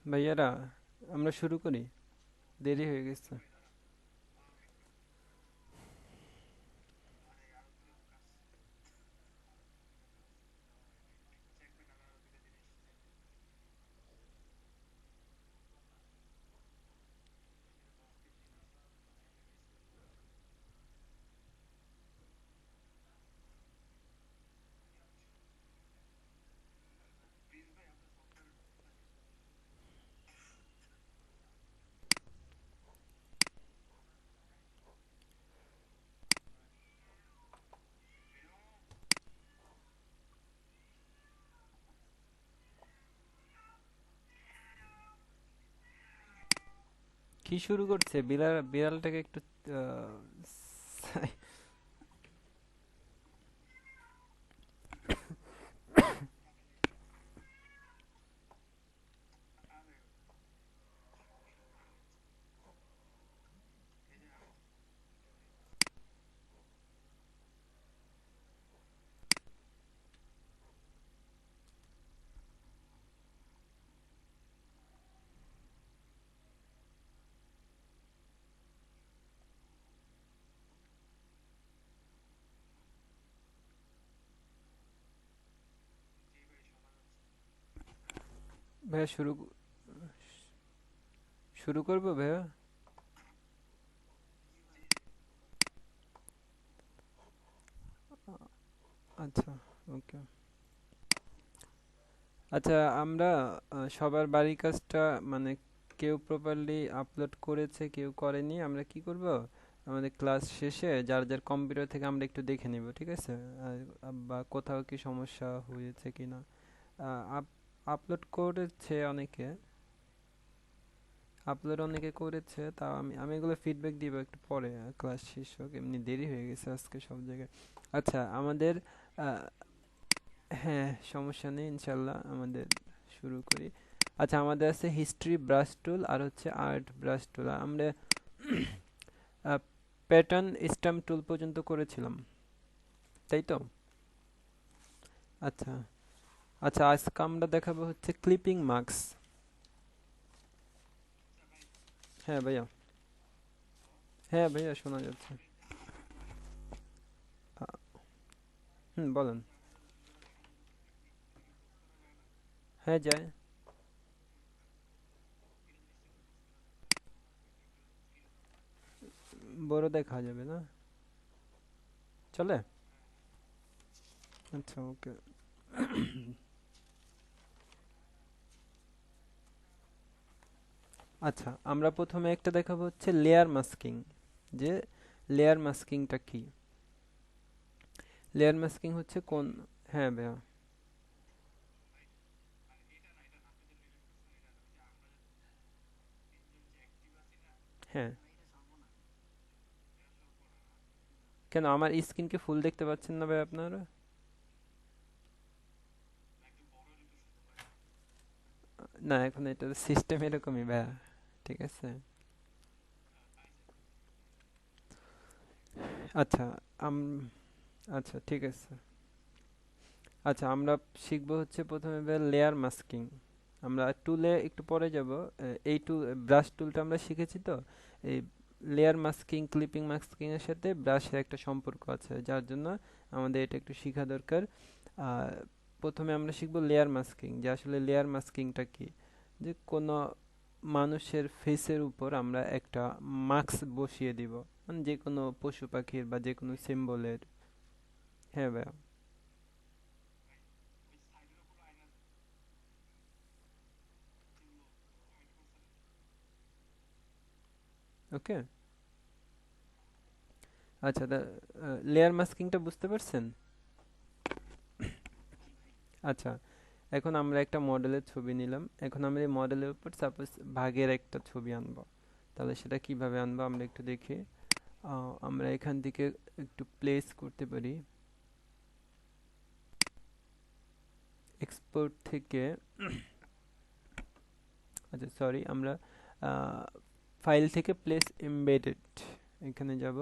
ভাইয়ারা, আমরা শুরু করি, দেরি হয়ে গেছে। কি শুরু করছে? বিড়ালটাকে একটু আহ, ভাইয়া শুরু করবো ভাইয়া। আচ্ছা, ওকে। আচ্ছা, আমরা সবার বাড়ির কাজটা মানে কেউ প্রপারলি আপলোড করেছে, কেউ করেনি। আমরা কি করব, আমাদের ক্লাস শেষে যার যার কম্পিউটার থেকে আমরা একটু দেখে নিব, ঠিক আছে? আর বা কোথাও কি সমস্যা হয়েছে কিনা। আপলোড করেছে অনেকে, আপলোড করেছে, তাও আমি আমি এগুলো ফিডব্যাক দিব একটু পরে, ক্লাস শেষ হোক, এমনি দেরি হয়ে গেছে আজকে সব জায়গায়। আচ্ছা, আমাদের হ্যাঁ, সমস্যা নেই, ইনশাল্লাহ আমাদের শুরু করি। আচ্ছা, আমাদের আছে হিস্ট্রি ব্রাশ টুল আর হচ্ছে আর্ট ব্রাশ টুল। আমরা প্যাটার্ন স্ট্যাম্প টুল পর্যন্ত করেছিলাম, তাই তো? আচ্ছা। আচ্ছা, আজকে আমরা দেখাবো হচ্ছে ক্লিপিং মার্কস। হ্যাঁ ভাইয়া। হ্যাঁ ভাইয়া, শোনা যাচ্ছে। আ- হুম, বলেন। হ্যাঁ, যায়। বড় দেখা যাবে না? চলে। আচ্ছা, ওকে। আচ্ছা, আমরা প্রথমে একটা দেখাবো হচ্ছে লেয়ার মাস্কিং। যে লেয়ার মাস্কিংটা কি? লেয়ার মাস্কিং হচ্ছে কোন? হ্যাঁ ভাইয়া। হ্যাঁ। কেন আমার স্ক্রিনকে ফুল দেখতে পাচ্ছেন না ভাই আপনারা? না, এখন এটা সিস্টেম এরকমই ভাইয়া, ঠিক আছে। আচ্ছা। আম আচ্ছা, ঠিক আছে। আচ্ছা, আমরা শিখবো হচ্ছে প্রথমে লেয়ার মাস্কিং। আমরা টুলে একটু পরে যাব। এই টুল, ব্রাশ টুলটা আমরা শিখেছি তো। এই লেয়ার মাস্কিং, ক্লিপিং মাস্কিং এর সাথে ব্রাশের একটা সম্পর্ক আছে, যার জন্য আমাদের এটা একটু শেখা দরকার। আর প্রথমে আমরা শিখবো লেয়ার মাস্কিং, যে আসলে লেয়ার মাস্কিংটা কি। যে কোনো মানুষের ফেসের উপর আমরা একটা মাস্ক বসিয়ে দিব, মানে যে কোনো পশু পাখির বা যে কোনো সিম্বলের। হ্যাঁ ভাইয়া। ওকে। আচ্ছা, লেয়ার মাস্কিংটা বুঝতে পারছেন? আচ্ছা, এখন আমরা একটা মডেলের ছবি নিলাম। এখন আমরা এই মডেলের উপর সাপোজ ভাগের একটা ছবি আনবো। তাহলে সেটা কিভাবে আনবো আমরা একটু দেখি। আমরা এখান থেকে একটু প্লেস করতে পারি। এক্সপোর্ট থেকে, আচ্ছা সরি, আমরা ফাইল থেকে প্লেস এমবেডেড এখানে যাব।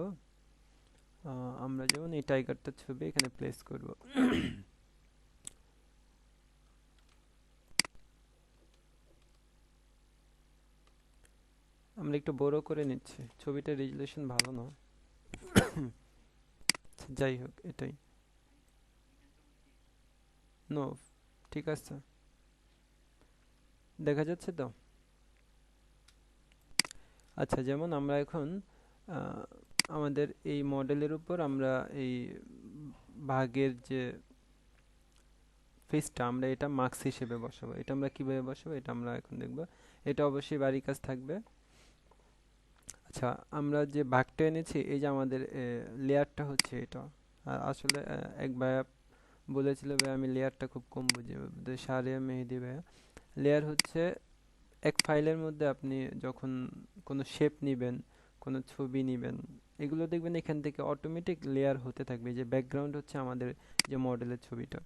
আমরা যেমন এই টাইগারটার ছবি এখানে প্লেস করব। আমরা একটু বড় করে নিচ্ছি, ছবিটার রেজুলেশন ভালো না। যাই হোক, এটাই। নো, ঠিক আছে, দেখা যাচ্ছে তো? আচ্ছা, যেমন আমরা এখন আহ, আমাদের এই মডেলের উপর আমরা এই ভাগের যে ফেসটা, আমরা এটা মার্কস হিসেবে বসাবো। এটা আমরা কিভাবে বসাবো এটা আমরা এখন দেখব। এটা অবশ্যই বাড়ির কাজ থাকবে। আচ্ছা, আমরা যে ভাগটা এনেছি, এই যে আমাদের লেয়ারটা হচ্ছে এটা। আর আসলে এক ভাইয়া বলেছিল, ভাই আমি লেয়ারটা খুব কম বুঝি, সারিয়া মেহেদি ভাইয়া। লেয়ার হচ্ছে এক ফাইলের মধ্যে আপনি যখন কোনো শেপ নিবেন, কোনো ছবি নিবেন, এগুলো দেখবেন এখান থেকে অটোমেটিক লেয়ার হতে থাকবে। যে ব্যাকগ্রাউন্ড হচ্ছে আমাদের যে মডেলের ছবিটা,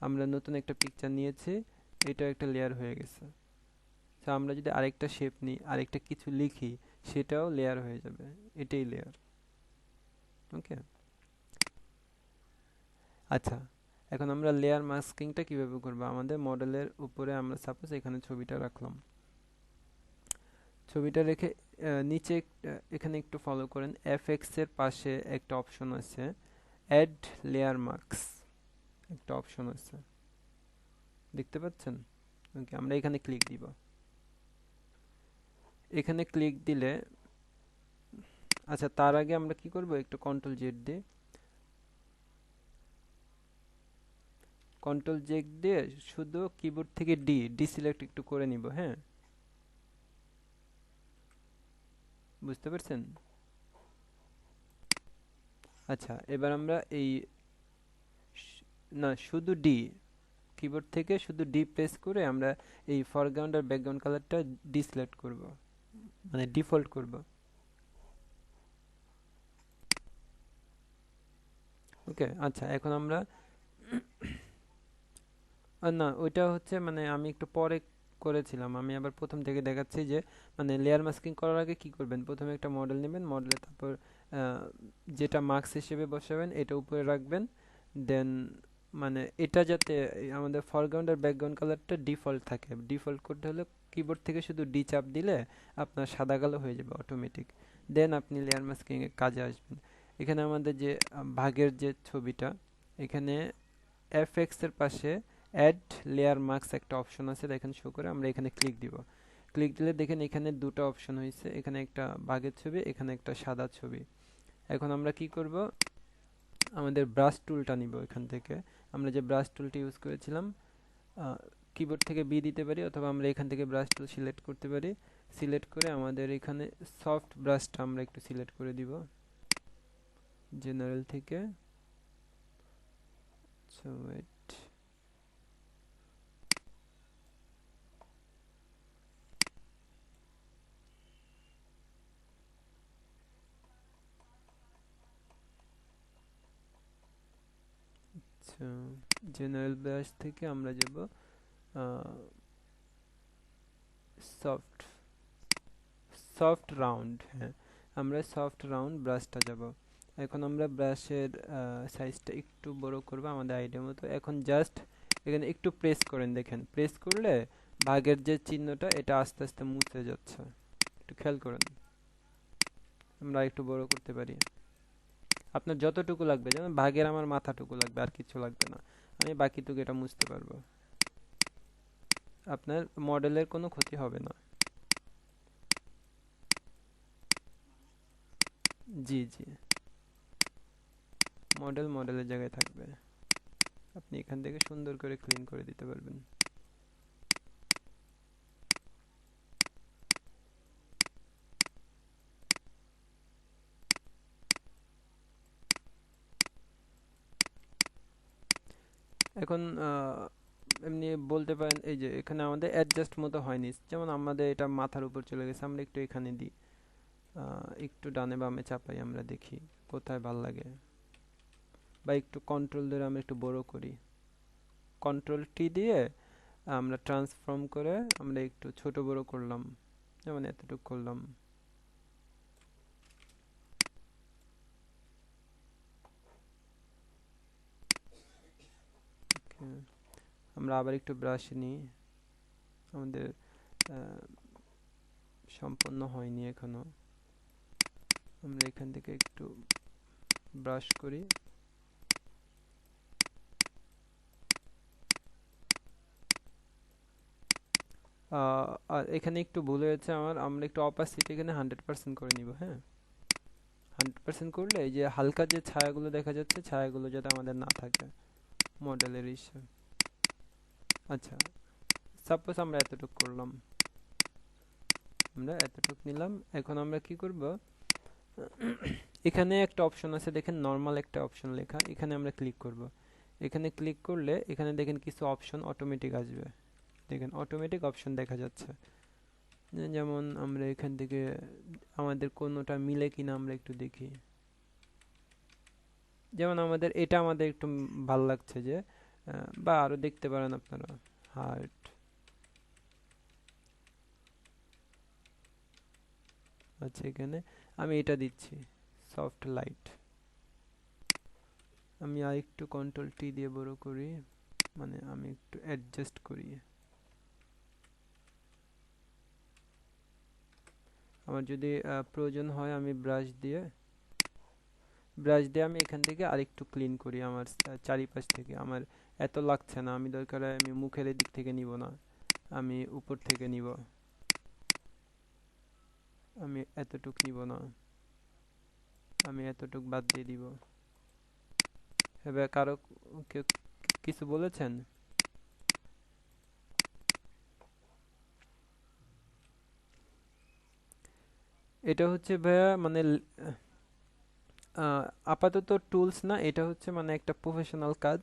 আমরা নতুন একটা পিকচার নিয়েছি, এটা একটা লেয়ার হয়ে গেছে। তো আমরা যদি আরেকটা শেপ নিই, আরেকটা কিছু লিখি, সেটাও লেয়ার হয়ে যাবে। এটাই লেয়ার। ওকে। আচ্ছা, এখন আমরা লেয়ার মাস্কিংটা কিভাবে করব? আমাদের মডেলের উপরে আমরা সাপোজ এখানে ছবিটা রাখলাম। ছবিটা রেখে নিচে এখানে একটু ফলো করেন, এফএক্স এর পাশে একটা অপশন আছে, অ্যাড লেয়ার মার্কস, একটা অপশন আছে, দেখতে পাচ্ছেন? ওকে, আমরা এখানে ক্লিক দিব। এখানে ক্লিক দিলে, আচ্ছা তার আগে আমরা কি করব, একটু কন্ট্রোল জেড দিয়ে, কন্ট্রোল জেড দিয়ে শুধু কিবোর্ড থেকে ডি ডি সিলেক্ট একটু করে নিব। হ্যাঁ, বুঝতে পারছেন? আচ্ছা, এবার আমরা এই না, শুধু ডি, কিবোর্ড থেকে শুধু ডি প্রেস করে আমরা এই ফরগ্রাউন্ড আর ব্যাকগ্রাউন্ড কালারটা ডিসিলেক্ট করব, মানে ডিফল্ট করব। ওকে। আচ্ছা, এখন আমরা না, ওইটা হচ্ছে মানে আমি একটু পরে করেছিলাম, আমি আবার প্রথম থেকে দেখাচ্ছি যে মানে লেয়ার মাস্কিং করার আগে কি করবেন, প্রথমে একটা মডেল নেবেন, মডেলে তারপর যেটা মার্কস হিসেবে বসাবেন এটা উপরে রাখবেন। দেন মানে এটা যাতে আমাদের ফরগ্রাউন্ড আর ব্যাকগ্রাউন্ড কালারটা ডিফল্ট থাকে, ডিফল্ট করতে হলে কিবোর্ড থেকে শুধু ডি চাপ দিলে আপনার সাদা কালো হয়ে যাবে অটোমেটিক। দেন আপনি লেয়ার মাস্কিং এর কাজে আসবেন। এখানে আমাদের যে ভাগের যে ছবিটা, এখানে এফএক্স এর পাশে অ্যাড লেয়ার মার্কস একটা অপশন আছে, দেখেন শো করে, আমরা এখানে ক্লিক দিব। ক্লিক দিলে দেখেন এখানে দুটো অপশন হয়েছে, এখানে একটা বাঘের ছবি, এখানে একটা সাদা ছবি। এখন আমরা কি করব, আমাদের ব্রাশ টুলটা নিব এখান থেকে। আমরা যে ব্রাশ টুলটি ইউজ করেছিলাম, কিবোর্ড থেকে বি দিতে পারি, অথবা আমরা এখান থেকে ব্রাশ টুল সিলেক্ট করতে পারি। সিলেক্ট করে আমাদের এখানে সফট ব্রাশটা আমরা একটু সিলেক্ট করে দিব জেনারেল থেকে। সো ওয়েট, আচ্ছা, জেনারেল ব্রাশ থেকে আমরা যাব সফট, সফট রাউন্ড। হ্যাঁ, আমরা সফট রাউন্ড ব্রাশটা যাব। এখন আমরা ব্রাশের সাইজটা একটু বড় করব আমাদের আইডিয়া মতো। এখন জাস্ট এখানে একটু প্রেস করেন, দেখেন প্রেস করলে ভাগের যে চিহ্নটা এটা আস্তে আস্তে মুছে যাচ্ছে, একটু খেয়াল করেন। আমরা একটু বড় করতে পারি, আপনার যতটুকু লাগবে, যেমন ভাগের আমার মাথাটুকু লাগবে, আর কিছু লাগবে না, আমি বাকিটুকু এটা মুছতে পারবো, আপনার মডেলের কোনো ক্ষতি হবে না। জি জি, মডেল মডেলের জায়গায় থাকবে, আপনি এখান থেকে সুন্দর করে ক্লিন করে দিতে পারবেন। এখন এমনি বলতে পারেন, এই যে এখানে আমাদের অ্যাডজাস্ট মতো হয়নি, যেমন আমাদের এটা মাথার উপর চলে গেছে, আমরা একটু এখানে দিই, একটু ডানে বামে চাপাই, আমরা দেখি কোথায় ভাল লাগে, বা একটু কন্ট্রোল ধরে আমরা একটু বড় করি, কন্ট্রোল টি দিয়ে আমরা ট্রান্সফর্ম করে আমরা একটু ছোট বড় করলাম, যেমন এতটুকু করলাম। Okay, আমরা আবার একটু ব্রাশ নিই, আমাদের সম্পূর্ণ হয়নি এখনো। আমরা এখান থেকে একটু ব্রাশ করি। আর এখানে একটু ভুল হয়েছে আমার, আমরা একটু অপাসিটি এখানে 100% করে নিব। হ্যাঁ, 100% করলে এই যে হালকা যে ছায়াগুলো দেখা যাচ্ছে, ছায়াগুলো যাতে আমাদের না থাকে মডেলের ইসে। আচ্ছা, সাপোজ আমরা এতটুক করলাম, আমরা এতটুক নিলাম। এখন আমরা কি করব, এখানে একটা অপশন আছে দেখেন, নরমাল একটা অপশন লেখা, এখানে আমরা ক্লিক করব। এখানে ক্লিক করলে এখানে দেখেন কিছু অপশন অটোমেটিক আসবে। দেখেন অটোমেটিক অপশন দেখা যাচ্ছে। যেমন আমরা এখান থেকে আমাদের কোনোটা মিলে কিনা আমরা একটু দেখি। যেমন আমাদের এটা আমাদের একটু ভাল লাগছে যে, বা আরো দেখতে পারেন আপনারা, হার্ট। আচ্ছা, এখানে আমি এটা দিচ্ছি, সফট লাইট। আমি আর একটু কন্ট্রোল টি দিয়ে বড় করি, মানে আমি একটু অ্যাডজাস্ট করি। আমার যদি প্রয়োজন হয় আমি ব্রাশ দিয়ে আমি এখান থেকে আরেকটু ক্লিন করি আমার চারিপাশ থেকে। আমার এত লাগছে না, আমি দরকার হয় আমি মুখের এদিক থেকে নিব না, আমি উপর থেকে নিব। আমি এতটুক নিব না, আমি এতটুক বাদ দিয়ে দিব। এবার কারো কেউ কিছু বলেছেন? এটা হচ্ছে ভাইয়া মানে আপাতত টুলস না, এটা হচ্ছে মানে একটা প্রফেশনাল কাজ।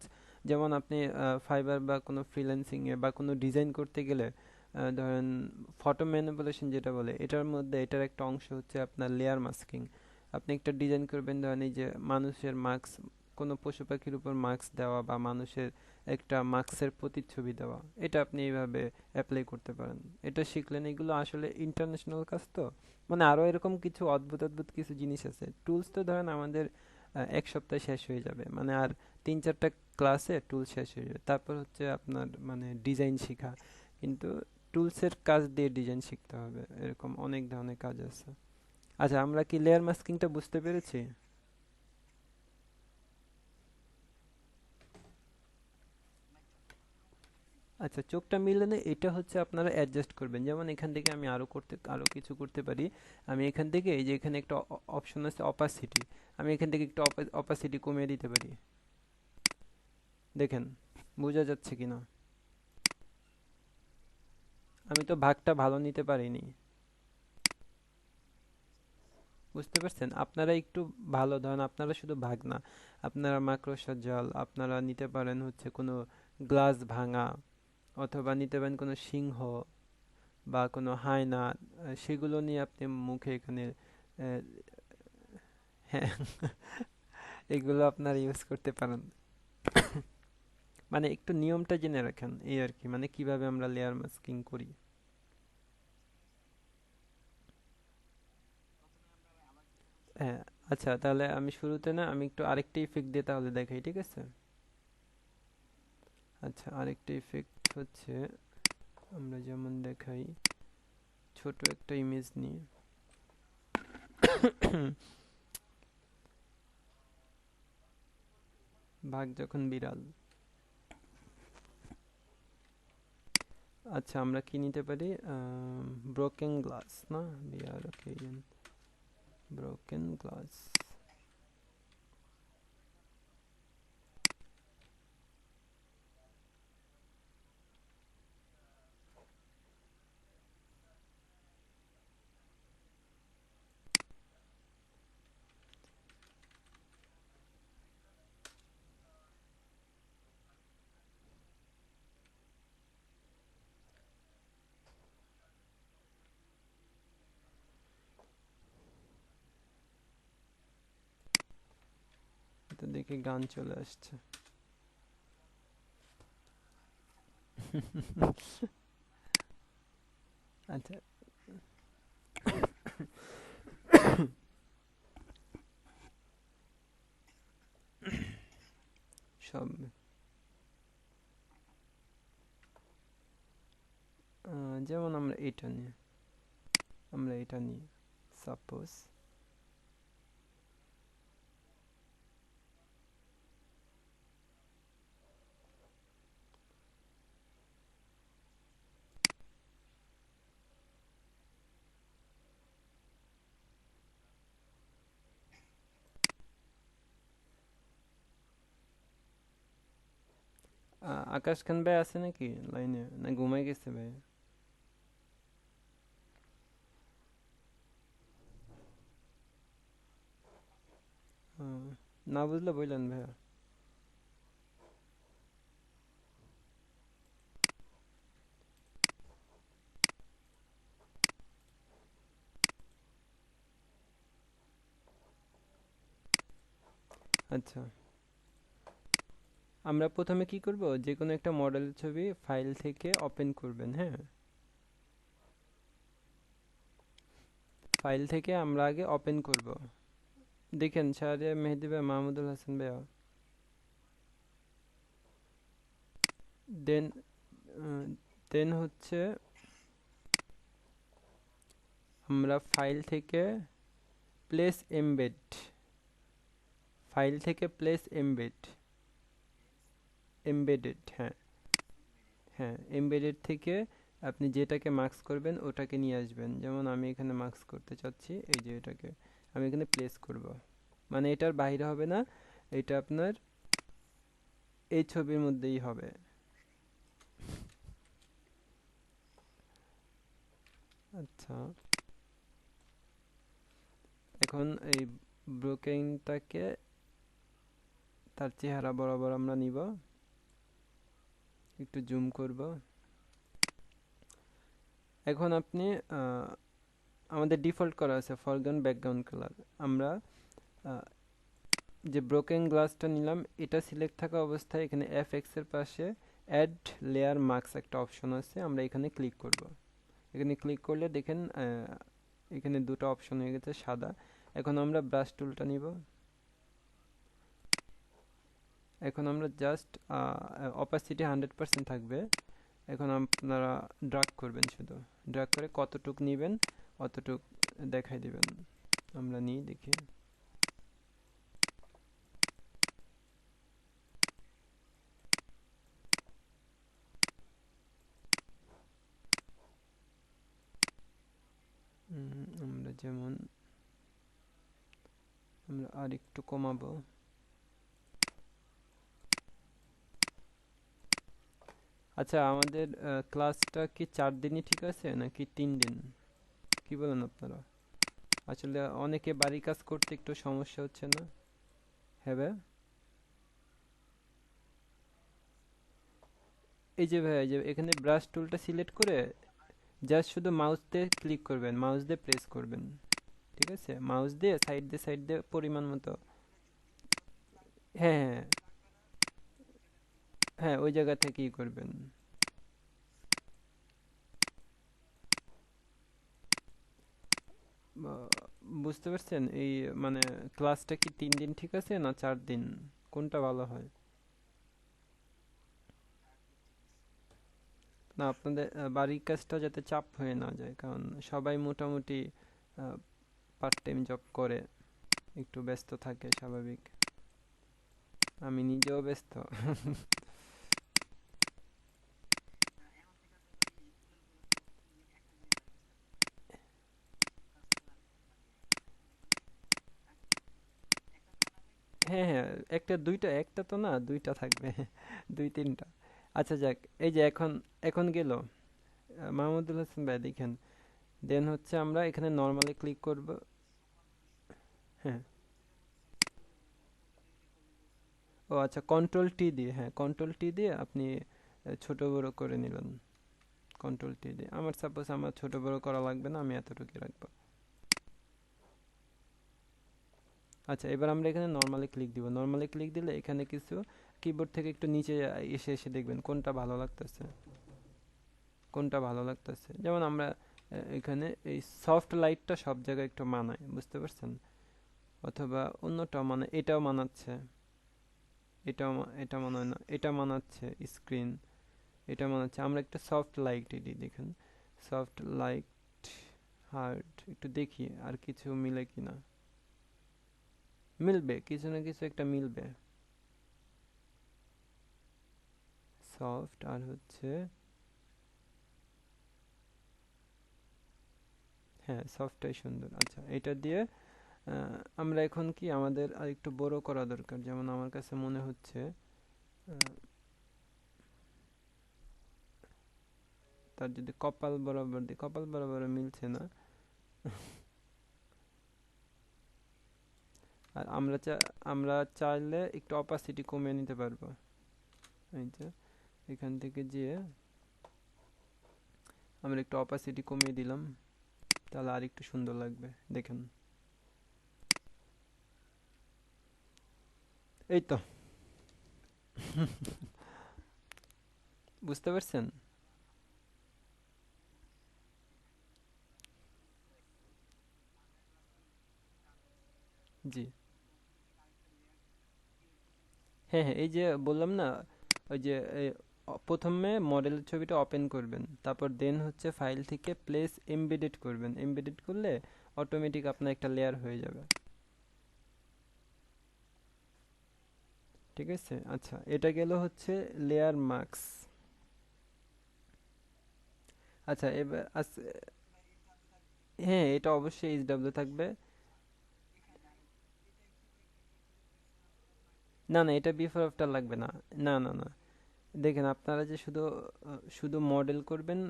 যেমন আপনি ফাইবার বা কোনো ফ্রিল্যান্সিং এ বা কোনো ডিজাইন করতে গেলে, ধরেন ফটো ম্যানিপুলেশন যেটা বলে, এটার মধ্যে এটার একটা অংশ হচ্ছে আপনার লেয়ার মাস্কিং। আপনি একটা ডিজাইন করবেন, ধরেন এই যে মানুষের মাস্ক, কোনো পশু পাখির উপর মাস্ক দেওয়া বা মানুষের একটা মাস্কের প্রতিচ্ছবি দেওয়া, এটা আপনি এইভাবে অ্যাপ্লাই করতে পারেন। এটা শিখলেন, এগুলো আসলে ইন্টারন্যাশনাল কাজ তো, মানে আরো এরকম কিছু অদ্ভুত অদ্ভুত কিছু জিনিস আছে। টুলস তো ধরেন আমাদের এক সপ্তাহে শেষ হয়ে যাবে, মানে আর 3-4টা ক্লাসে টুল শেষ হয়ে যাবে। তারপর হচ্ছে আপনার মানে ডিজাইন শেখা, কিন্তু টুলসের কাজ দিয়ে ডিজাইন শিখতে হবে, এরকম অনেক ধরনের কাজ আছে। আচ্ছা, আমরা কি লেয়ার মাস্কিংটা বুঝতে পেরেছি? আচ্ছা, চোখটা মিলানো এটা হচ্ছে আপনারা অ্যাডজাস্ট করবেন। যেমন এখান থেকে আমি আরো কিছু করতে পারি। আমি এখান থেকে এই যে এখানে একটা অপশন আছে অপাসিটি, আমি এখান থেকে একটু অপাসিটি কমিয়ে দিতে পারি। দেখেন বোঝা যাচ্ছে কিনা? আমি তো ভাগটা ভালো নিতে পারিনি, বুঝতে পারছেন? আপনারা একটু ভালো ধরেন, আপনারা শুধু ভাগ না, আপনারা মাকড়সার জাল, আপনারা নিতে পারেন হচ্ছে কোনো গ্লাস ভাঙা, অথবা নিতে পারেন কোনো সিংহ বা কোনো হায়না, সেগুলো নিয়ে আপনি মুখে এখানে হ্যাঁ, এগুলো আপনারা ইউজ করতে পারেন। মানে একটু নিয়মটা জেনে রাখেন এই আর কি, মানে কিভাবে আমরা লেয়ার মাস্কিং করি। হ্যাঁ, আচ্ছা তাহলে আমি শুরুতে না আমি একটু আরেকটা ইফেক্ট দিয়ে তাহলে দেখাই, ঠিক আছে? আচ্ছা, আরেকটা ইফেক্ট হচ্ছে আমরা যেমন দেখাই, ছোট একটা ইমেজ নিয়ে বাঘ যখন বিড়াল। আচ্ছা, আমরা কি নিতে পারি, ব্রোকেন গ্লাস না, বিআর ওকে, ব্রোকেন গ্লাস। তো দেখি গান চলে আসছে। আচ্ছা, সব যেমন আমরা এটা নিয়ে, আমরা এটা নিই সাপোজ আকাশ খান ভাই আছে নাকি লাইনে, না ঘুমাই গেছে ভাই? আহ, না বুঝলে বললেন ভাইয়া। আচ্ছা, আমরা প্রথমে কি করব, যে কোনো একটা মডেলের ছবি ফাইল থেকে ওপেন করবেন। হ্যাঁ, ফাইল থেকে আমরা আগে ওপেন করব। দেখেন শাহরিয়া মেহেদি ভাই, মাহমুদুল হাসান ভাইয়া। দেন দেন হচ্ছে আমরা ফাইল থেকে প্লেস এমবেড, ফাইল থেকে প্লেস এমবেড, এমবেডেড, হ্যাঁ হ্যাঁ, এমবেডেড থেকে আপনি যেটাকে মার্কস করবেন ওটাকে নিয়ে আসবেন। যেমন আমি এখানে মার্কস করতে চাচ্ছি, এই যে এটাকে আমি এখানে প্লেস করব, মানে এটার বাইরে হবে না, এটা আপনার এই ছবির মধ্যেই হবে। আচ্ছা, এখন এই ব্রোকেনটাকে তার চেহারা বরাবর আমরা নিব, একটু জুম করব। এখন আপনি আমাদের ডিফল্ট করা আছে ফরগ্রাউন্ড ব্যাকগ্রাউন্ড কালার। আমরা আহ, যে ব্রোকেন গ্লাসটা নিলাম এটা সিলেক্ট থাকা অবস্থায় এখানে এফএক্স এর পাশে অ্যাড লেয়ার মার্কস একটা অপশন আছে, আমরা এখানে ক্লিক করব। এখানে ক্লিক করলে দেখেন এখানে দুটো অপশন হয়ে গেছে সাদা। এখন আমরা ব্রাশ টুলটা নিব। এখন আমরা জাস্ট অপাসিটি 100% থাকবে। এখন আপনারা ড্র্যাগ করবেন, শুধু ড্র্যাগ করে কতটুক নেবেন অতটুক দেখাই দিবেন। আমরা নিই, দেখি। আমরা যেমন আমরা আর একটু কমাবো। আচ্ছা, আমাদের ক্লাসটা কি 4 দিনই ঠিক আছে নাকি 3 দিন, কি বলেন আপনারা? আসলে অনেকে বাড়ি কাজ করতে একটু সমস্যা হচ্ছে না? হ্যাঁ ভাই, এই যে ভাই, এই যে এখানে ব্রাশ টুলটা সিলেক্ট করে জাস্ট শুধু মাউস দিয়ে ক্লিক করবেন, মাউস দিয়ে প্রেস করবেন। ঠিক আছে, মাউস দিয়ে সাইড দিয়ে পরিমাণ মতো। হ্যাঁ হ্যাঁ হ্যাঁ, ওই জায়গা থেকেই করবেন। বুঝতে পারছেন? এই মানে ক্লাসটা কি 3 দিন ঠিক আছে না 4 দিন, কোনটা ভালো হয়? না, আপনাদের বাড়ির কাজটা যাতে চাপ হয়ে না যায়, কারণ সবাই মোটামুটি পার্ট টাইম জব করে, একটু ব্যস্ত থাকে স্বাভাবিক। আমি নিজেও ব্যস্ত। হ্যাঁ হ্যাঁ, একটা দুইটা, একটা তো না, দুইটা থাকবে। দুই তিনটা। আচ্ছা যাক, এই যে এখন এখন গেল মাহমুদুল হাসান ভাই, দেখেন। দেন হচ্ছে আমরা এখানে নর্মালি ক্লিক করব। হ্যাঁ, ও আচ্ছা, কন্ট্রোল টি দিয়ে, হ্যাঁ কন্ট্রোল টি দিয়ে আপনি ছোট বড় করে নিলেন। কন্ট্রোল টি দিয়ে আমার সাপোজ আমার ছোট বড় করা লাগবে না, আমি এতটুকুই রাখবো। আচ্ছা, এবার আমরা এখানে নর্মালি ক্লিক দিব। নর্মালি ক্লিক দিলে এখানে কিছু কিবোর্ড থেকে একটু নিচে এসে এসে দেখবেন কোনটা ভালো লাগতেছে, কোনটা ভালো লাগতেছে। যেমন আমরা এখানে এই সফট লাইটটা সব জায়গায় একটু মানায়, বুঝতে পারছেন? অথবা অন্যটাও মানে, এটাও মানাচ্ছে, এটা মনে হয় না, এটা মানাচ্ছে স্ক্রিন, এটা মানাচ্ছে। আমরা একটা সফট লাইট দিই, দেখেন সফট লাইট হার্ট, একটু দেখি আর কিছু মিলে কিনা। মিলবে, কিছু না কিছু একটা মিলবে। সফট আর হচ্ছে, হ্যাঁ সফটটাই সুন্দর। আচ্ছা এটা দিয়ে আমরা এখন কি আমাদের আর একটু বড় করা দরকার, যেমন আমার কাছে মনে হচ্ছে তার যদি কপাল বরাবর দিই, কপাল বরাবর মিলছে না। আর আমরা চাইলে একটু অপাসিটি কমিয়ে নিতে পারবো। এই যে এখান থেকে যেয়ে আমরা একটু অপাসিটি কমিয়ে দিলাম, তাহলে আর একটু সুন্দর লাগবে দেখেন। এই তো। বুঝতে পারছেন? জি। হ্যাঁ হ্যাঁ, এই যে বললাম না, ওই যে প্রথমে মডেলের ছবিটা ওপেন করবেন, তারপর দেন হচ্ছে ফাইল থেকে প্লেস এমবেডেড করবেন। এমবেডেড করলে অটোমেটিক আপনার একটা লেয়ার হয়ে যাবে। ঠিক আছে, আচ্ছা এটা গেল হচ্ছে লেয়ার মার্কস। আচ্ছা এবার হ্যাঁ এটা অবশ্যই এইচডাব্লিউ থাকবে। না না, এটা বিফোর আফটার লাগবে না। না না না, দেখেন আপনারা যে শুধু শুধু মডেল করবেন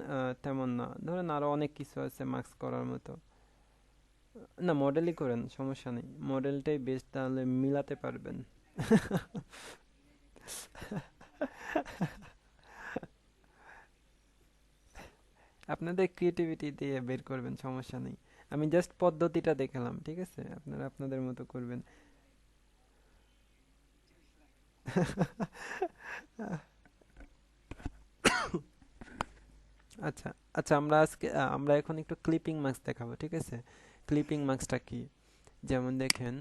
তেমন না, ধরেন আরো অনেক কিছু আছে মার্কস করার মতো। না মডেলই করেন, সমস্যা নেই, মডেলটাই বেস্ট, তাহলে মিলাতে পারবেন। আপনাদের ক্রিয়েটিভিটি দিয়ে বের করবেন, সমস্যা নেই। আমি জাস্ট পদ্ধতিটা দেখালাম, ঠিক আছে, আপনারা আপনাদের মতো করবেন। আচ্ছা আচ্ছা, আমরা এখন একটু ক্লিপিং মার্কস দেখাবো, ঠিক আছে। ক্লিপিং মার্কসটা কি, যেমন দেখেন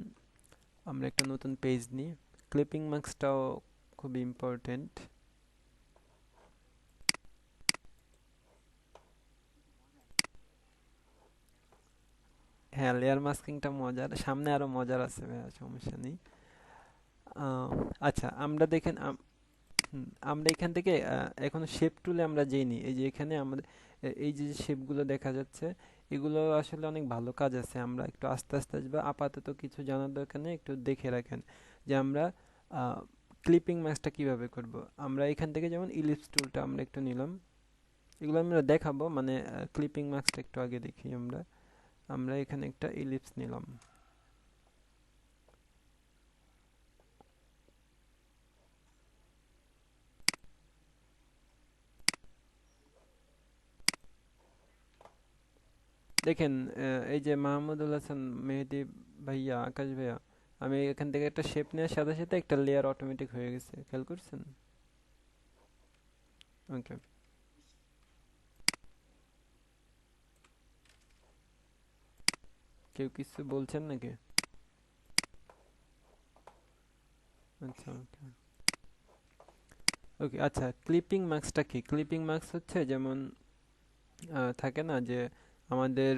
আমরা একটা নতুন পেজ নিই। ক্লিপিং মার্কসটাও খুব ইম্পর্টেন্ট। হ্যাঁ লেয়ার মাস্কিংটা মজার, সামনে আরো মজার আছে ভাইয়া, সমস্যা নেই। আহ, আচ্ছা আমরা দেখেন আমরা এখান থেকে এখন শেপ টুলে আমরা যেই নিই, এই যে এখানে আমাদের এই যে শেপগুলো দেখা যাচ্ছে, এগুলো আসলে অনেক ভালো কাজ আছে, আমরা একটু আস্তে আস্তে আসবো, আপাতত কিছু জানার দরকার নেই, একটু দেখে রাখেন যে আমরা ক্লিপিং ম্যাক্সটা কিভাবে করব। আমরা এখান থেকে যেমন ইলিপস টুলটা আমরা একটু নিলাম, এগুলো আমরা দেখাবো, মানে ক্লিপিং ম্যাক্সটা একটু আগে দেখি আমরা। আমরা এখানে একটা ইলিপস নিলাম। দেখেন এই যে মাহমুদুল হাসান মেহেদি ভাইয়া, আকাশ ভাইয়া, আমি এখান থেকে একটা শেপ নেওয়ার সাথে সাথে একটা লেয়ার অটোমেটিক হয়ে গেছে, খেয়াল করছেন? ওকে। কেউ কিছু বলছেন নাকি? আচ্ছা ওকে। ওকে আচ্ছা, ক্লিপিং মার্কসটা কি? ক্লিপিং মার্কস হচ্ছে যেমন থাকে না যে আমাদের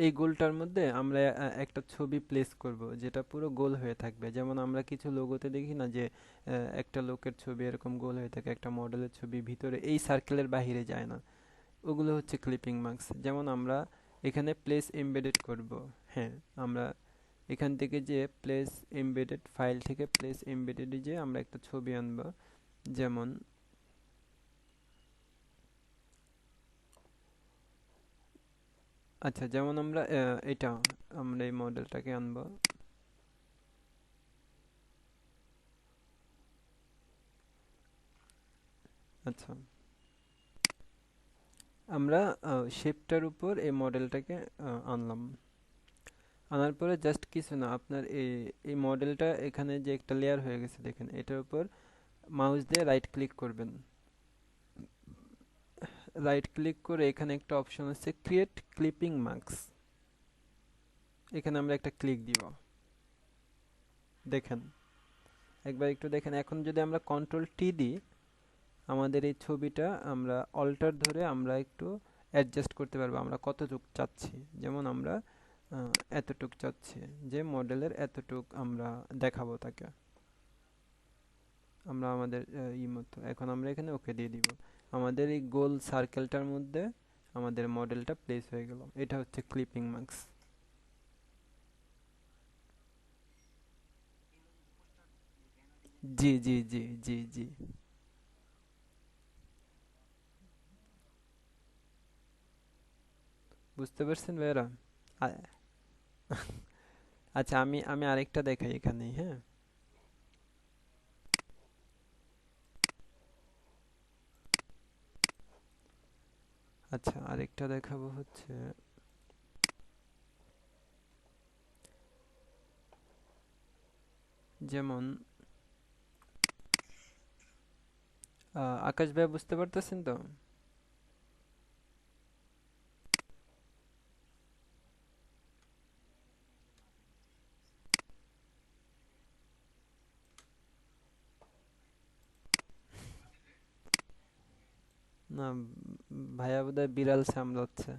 এই গোলটার মধ্যে আমরা একটা ছবি প্লেস করব যেটা পুরো গোল হয়ে থাকবে, যেমন আমরা কিছু লোগোতে দেখি না যে একটা লোকের ছবি এরকম গোল হয়ে থাকে, একটা মডেলের ছবি ভিতরে এই সার্কেলের বাইরে যায় না, ওগুলো হচ্ছে ক্লিপিং মার্কস। যেমন আমরা এখানে প্লেস এমবেডেড করব। হ্যাঁ, আমরা এখান থেকে যে প্লেস এমবেডেড ফাইল থেকে প্লেস এমবেডেড যে আমরা একটা ছবি আনবো, যেমন আচ্ছা যেমন আমরা এটা আমরা এই মডেলটাকে আনবো। আচ্ছা আমরা শেপটার উপর এই মডেলটাকে আনলাম। আনার পরে জাস্ট কিছু না, আপনার এই মডেলটা এখানে যে একটা লেয়ার হয়ে গেছে দেখেন, এটার উপর মাউস দিয়ে রাইট ক্লিক করবেন। রাইট ক্লিক করে এখানে একটা অপশন আছে ক্রিয়েট ক্লিপিং মার্কস, এখানে আমরা একটা ক্লিক দিব। দেখেন, একবার একটু দেখেন, এখন যদি আমরা কন্ট্রোল টি দিই, আমাদের এই ছবিটা আমরা অল্টার ধরে আমরা একটু অ্যাডজাস্ট করতে পারবো আমরা কতটুক চাচ্ছি। যেমন আমরা এতটুক চাচ্ছি যে মডেলের এতটুক আমরা দেখাবো তাকে, আমরা আমাদের মতো এখন আমরা এখানে ওকে দিয়ে দিব। আমাদের এই গোল সার্কেলটার মধ্যে আমাদের মডেলটা প্লেস হয়ে গেল। এটা হচ্ছে ক্লিপিং মার্কস। জি জি জি জি জি। বুঝতে পারছেন ভাইরা? আ- আচ্ছা, আমি আমি আরেকটা দেখাই এখানে, হ্যাঁ। আচ্ছা, আরেকটা দেখাবো হচ্ছে, যেমন আকাশ ভাই বুঝতে পারতেছেন তো? না, ভাইয়া বোধহয় বিড়াল সামলাচ্ছে।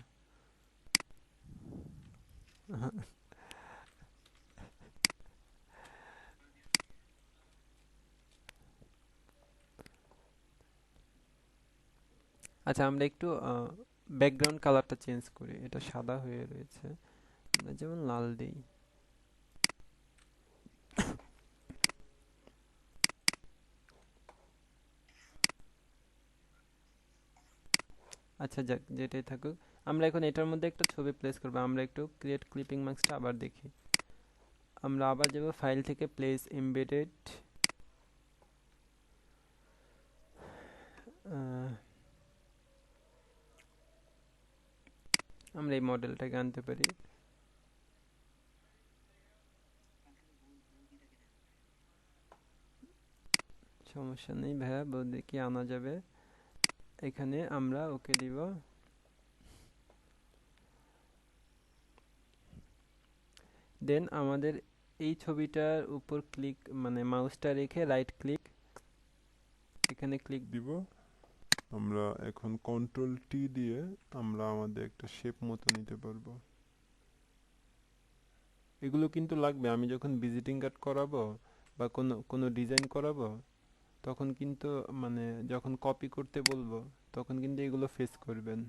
আচ্ছা, আমরা একটু ব্যাকগ্রাউন্ড কালারটা চেঞ্জ করি, এটা সাদা হয়ে রয়েছে, আমরা যেমন লাল দিই। আচ্ছা যাক, যেটাই থাকুক, আমরা এখন এটার মধ্যে একটা ছবি প্লেস করবো। আমরা একটু ক্রিয়েট ক্লিপিং মার্কসটা আবার দেখি। আমরা আবার যাব ফাইল থেকে প্লেস এমবেডেড, আমরা এই মডেলটাকে আনতে পারি। সমস্যা নেই ভাইয়া, বৌদি কি আনা যাবে। এখানে আমরা ওকে দিব। দেন আমাদের এই ছবিটার উপর ক্লিক, মানে মাউসটা রেখে রাইট ক্লিক, এখানে ক্লিক দিব। আমরা এখন কন্ট্রোল টি দিয়ে আমরা আমাদের একটা শেপ মতো নিতে পারবো। এগুলো কিন্তু লাগবে, আমি যখন ভিজিটিং কার্ড করাবো বা কোনো কোনো ডিজাইন করাবো, তখন কিন্তু মানে যখন কপি করতে বলবো তখন কিন্তু এগুলো ফেস করবেন।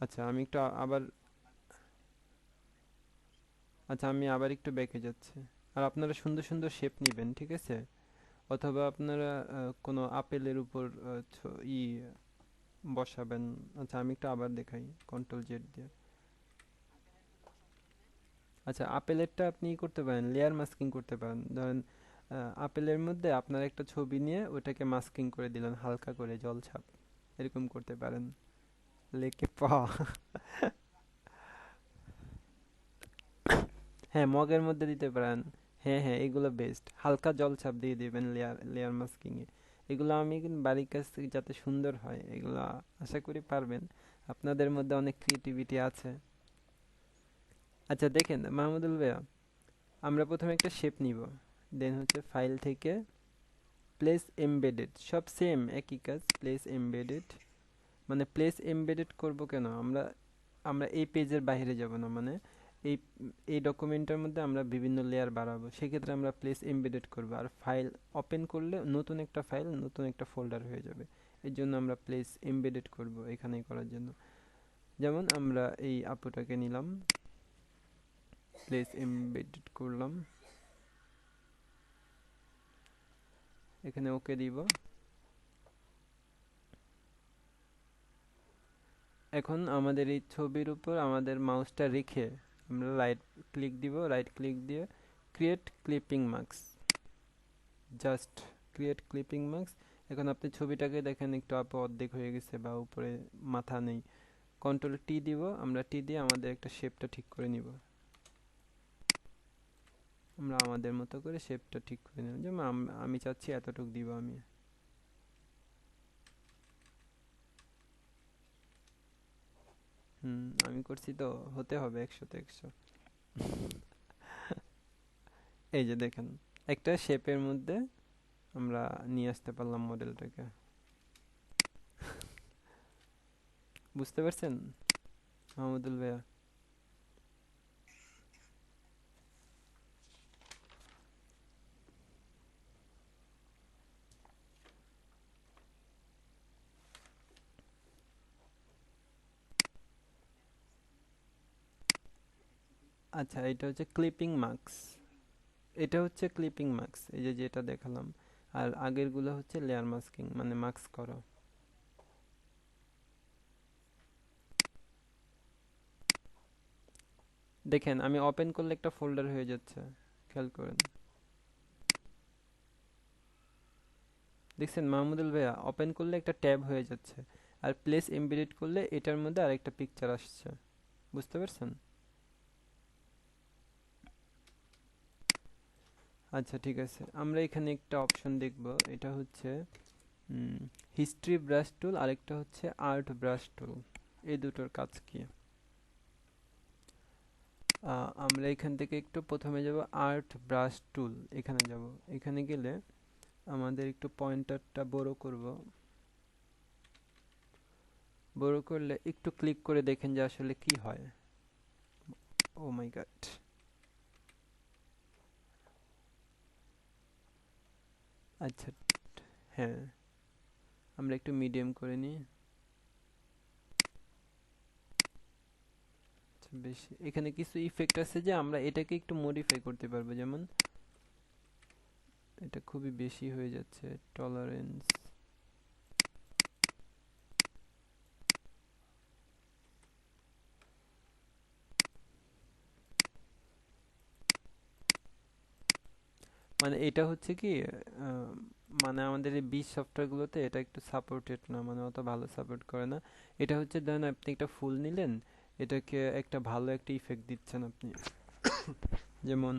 আচ্ছা আমি একটু আবার, আচ্ছা আমি আবার একটু ব্যাকে যাচ্ছি। আর আপনারা সুন্দর সুন্দর শেপ নেবেন, ঠিক আছে? অথবা আপনারা কোনো আপেলের উপর ই বসাবেন। আচ্ছা আমি একটু আবার দেখাই কন্ট্রোল জেড দিয়ে। আচ্ছা, আপেলেরটা আপনি করতে পারেন, লেয়ার মাস্কিং করতে পারেন। ধরেন আপেলের মধ্যে আপনার একটা ছবি নিয়ে ওটাকে মাস্কিং করে দিলেন হালকা করে জল ছাপ, এরকম করতে পারেন। লেকে প হ্যাঁ, মগের মধ্যে দিতে পারেন। হ্যাঁ হ্যাঁ, এগুলো বেস্ট, হালকা জল ছাপ দিয়ে দিবেন লেয়ার লেয়ার মাস্কিং এ। এগুলো আমি কিন্তু বাড়ির কাছ থেকে যাতে সুন্দর হয়, এগুলো আশা করি পারবেন। আপনাদের মধ্যে অনেক ক্রিয়েটিভিটি আছে। আচ্ছা দেখেন মাহমুদুল ভাইয়া, আমরা প্রথমে একটা শেপ নিব, দেন হচ্ছে ফাইল থেকে প্লেস এমবেডেড, সব সেম একই কাজ, প্লেস এমবেডেড। মানে প্লেস এমবেডেড করব কেন, আমরা আমরা এই পেজের বাইরে যাব না, মানে এই এই ডকুমেন্টের মধ্যে আমরা বিভিন্ন লেয়ার বাড়াবো, সেক্ষেত্রে আমরা প্লেস এমবেডেড করব। আর ফাইল ওপেন করলে নতুন একটা ফাইল, নতুন একটা ফোল্ডার হয়ে যাবে। এর জন্য আমরা প্লেস এমবেডেড করব এখানেই করার জন্য। যেমন আমরা এই আপুটাকে নিলাম, প্লেস এমবেডেড করলাম, এখানে ওকে দিব। এখন আমাদের এই ছবির উপর আমাদের মাউসটা রেখে আমরা রাইট ক্লিক দিব, রাইট ক্লিক দিয়ে create clipping marks, just create clipping marks. এখন আপনি ছবিটাকে দেখেন একটু আপু অর্ধেক হয়ে গেছে বা উপরে মাথা নেই। কন্ট্রোল টি দিব, আমরা টি দিয়ে আমাদের একটা শেপটা ঠিক করে নিব। আমরা আমাদের মতো করে শেপটা ঠিক করে নিব, যেমন আমি চাচ্ছি এতটুক দিব আমি। আমি করছি তো, হতে হবে 100-তে 100। এই যে দেখেন, একটা শেপের মধ্যে আমরা নিয়ে আসতে পারলাম মডেলটাকে। বুঝতে পারছেন মাহমুদুল ভাইয়া? আচ্ছা, এটা হচ্ছে ক্লিপিং মার্কস। এটা হচ্ছে ক্লিপিং মার্কস, এই যে যেটা দেখালাম। আর আগের গুলো হচ্ছে লেয়ার মাস্কিং, মানে মাস্ক করা। দেখেন আমি ওপেন করলে একটা ফোল্ডার হয়ে যাচ্ছে, খেয়াল করেন। দেখছেন মাহমুদুল ভাইয়া, ওপেন করলে একটা ট্যাব হয়ে যাচ্ছে, আর প্লেস এমবেডেড করলে এটার মধ্যে আরেকটা পিকচার আসছে। বুঝতে পারছেন? আচ্ছা ঠিক আছে, আমরা এখানে একটা অপশন দেখব, এটা হচ্ছে হিস্ট্রি ব্রাশ টুল, আরেকটা হচ্ছে আর্ট ব্রাশ টুল। এই দুটোর কাজ কি? আমরা এখান থেকে একটু প্রথমে যাব আর্ট ব্রাশ টুল, এখানে যাব। এখানে গেলে আমাদের একটু পয়েন্টারটা বড় করব। বড় করলে একটু ক্লিক করে দেখেন যে আসলে কি হয়। ও মাই গড! আচ্ছা, হ্যাঁ, আমরা একটু মিডিয়াম করে নিই। আচ্ছা, বেশি এখানে কিছু ইফেক্ট আছে যে আমরা এটাকে একটু মডিফাই করতে পারবো, যেমন এটা খুবই বেশি হয়ে যাচ্ছে, টলারেন্স। মানে এটা হচ্ছে কি, আহ, মানে আমাদের এই বিশ সফটওয়্যারগুলোতে এটা একটু সাপোর্টেড না, মানে অত ভালো সাপোর্ট করে না। এটা হচ্ছে ধরেন আপনি একটা ফুল নিলেন, এটাকে একটা ভালো একটা ইফেক্ট দিচ্ছেন আপনি, যেমন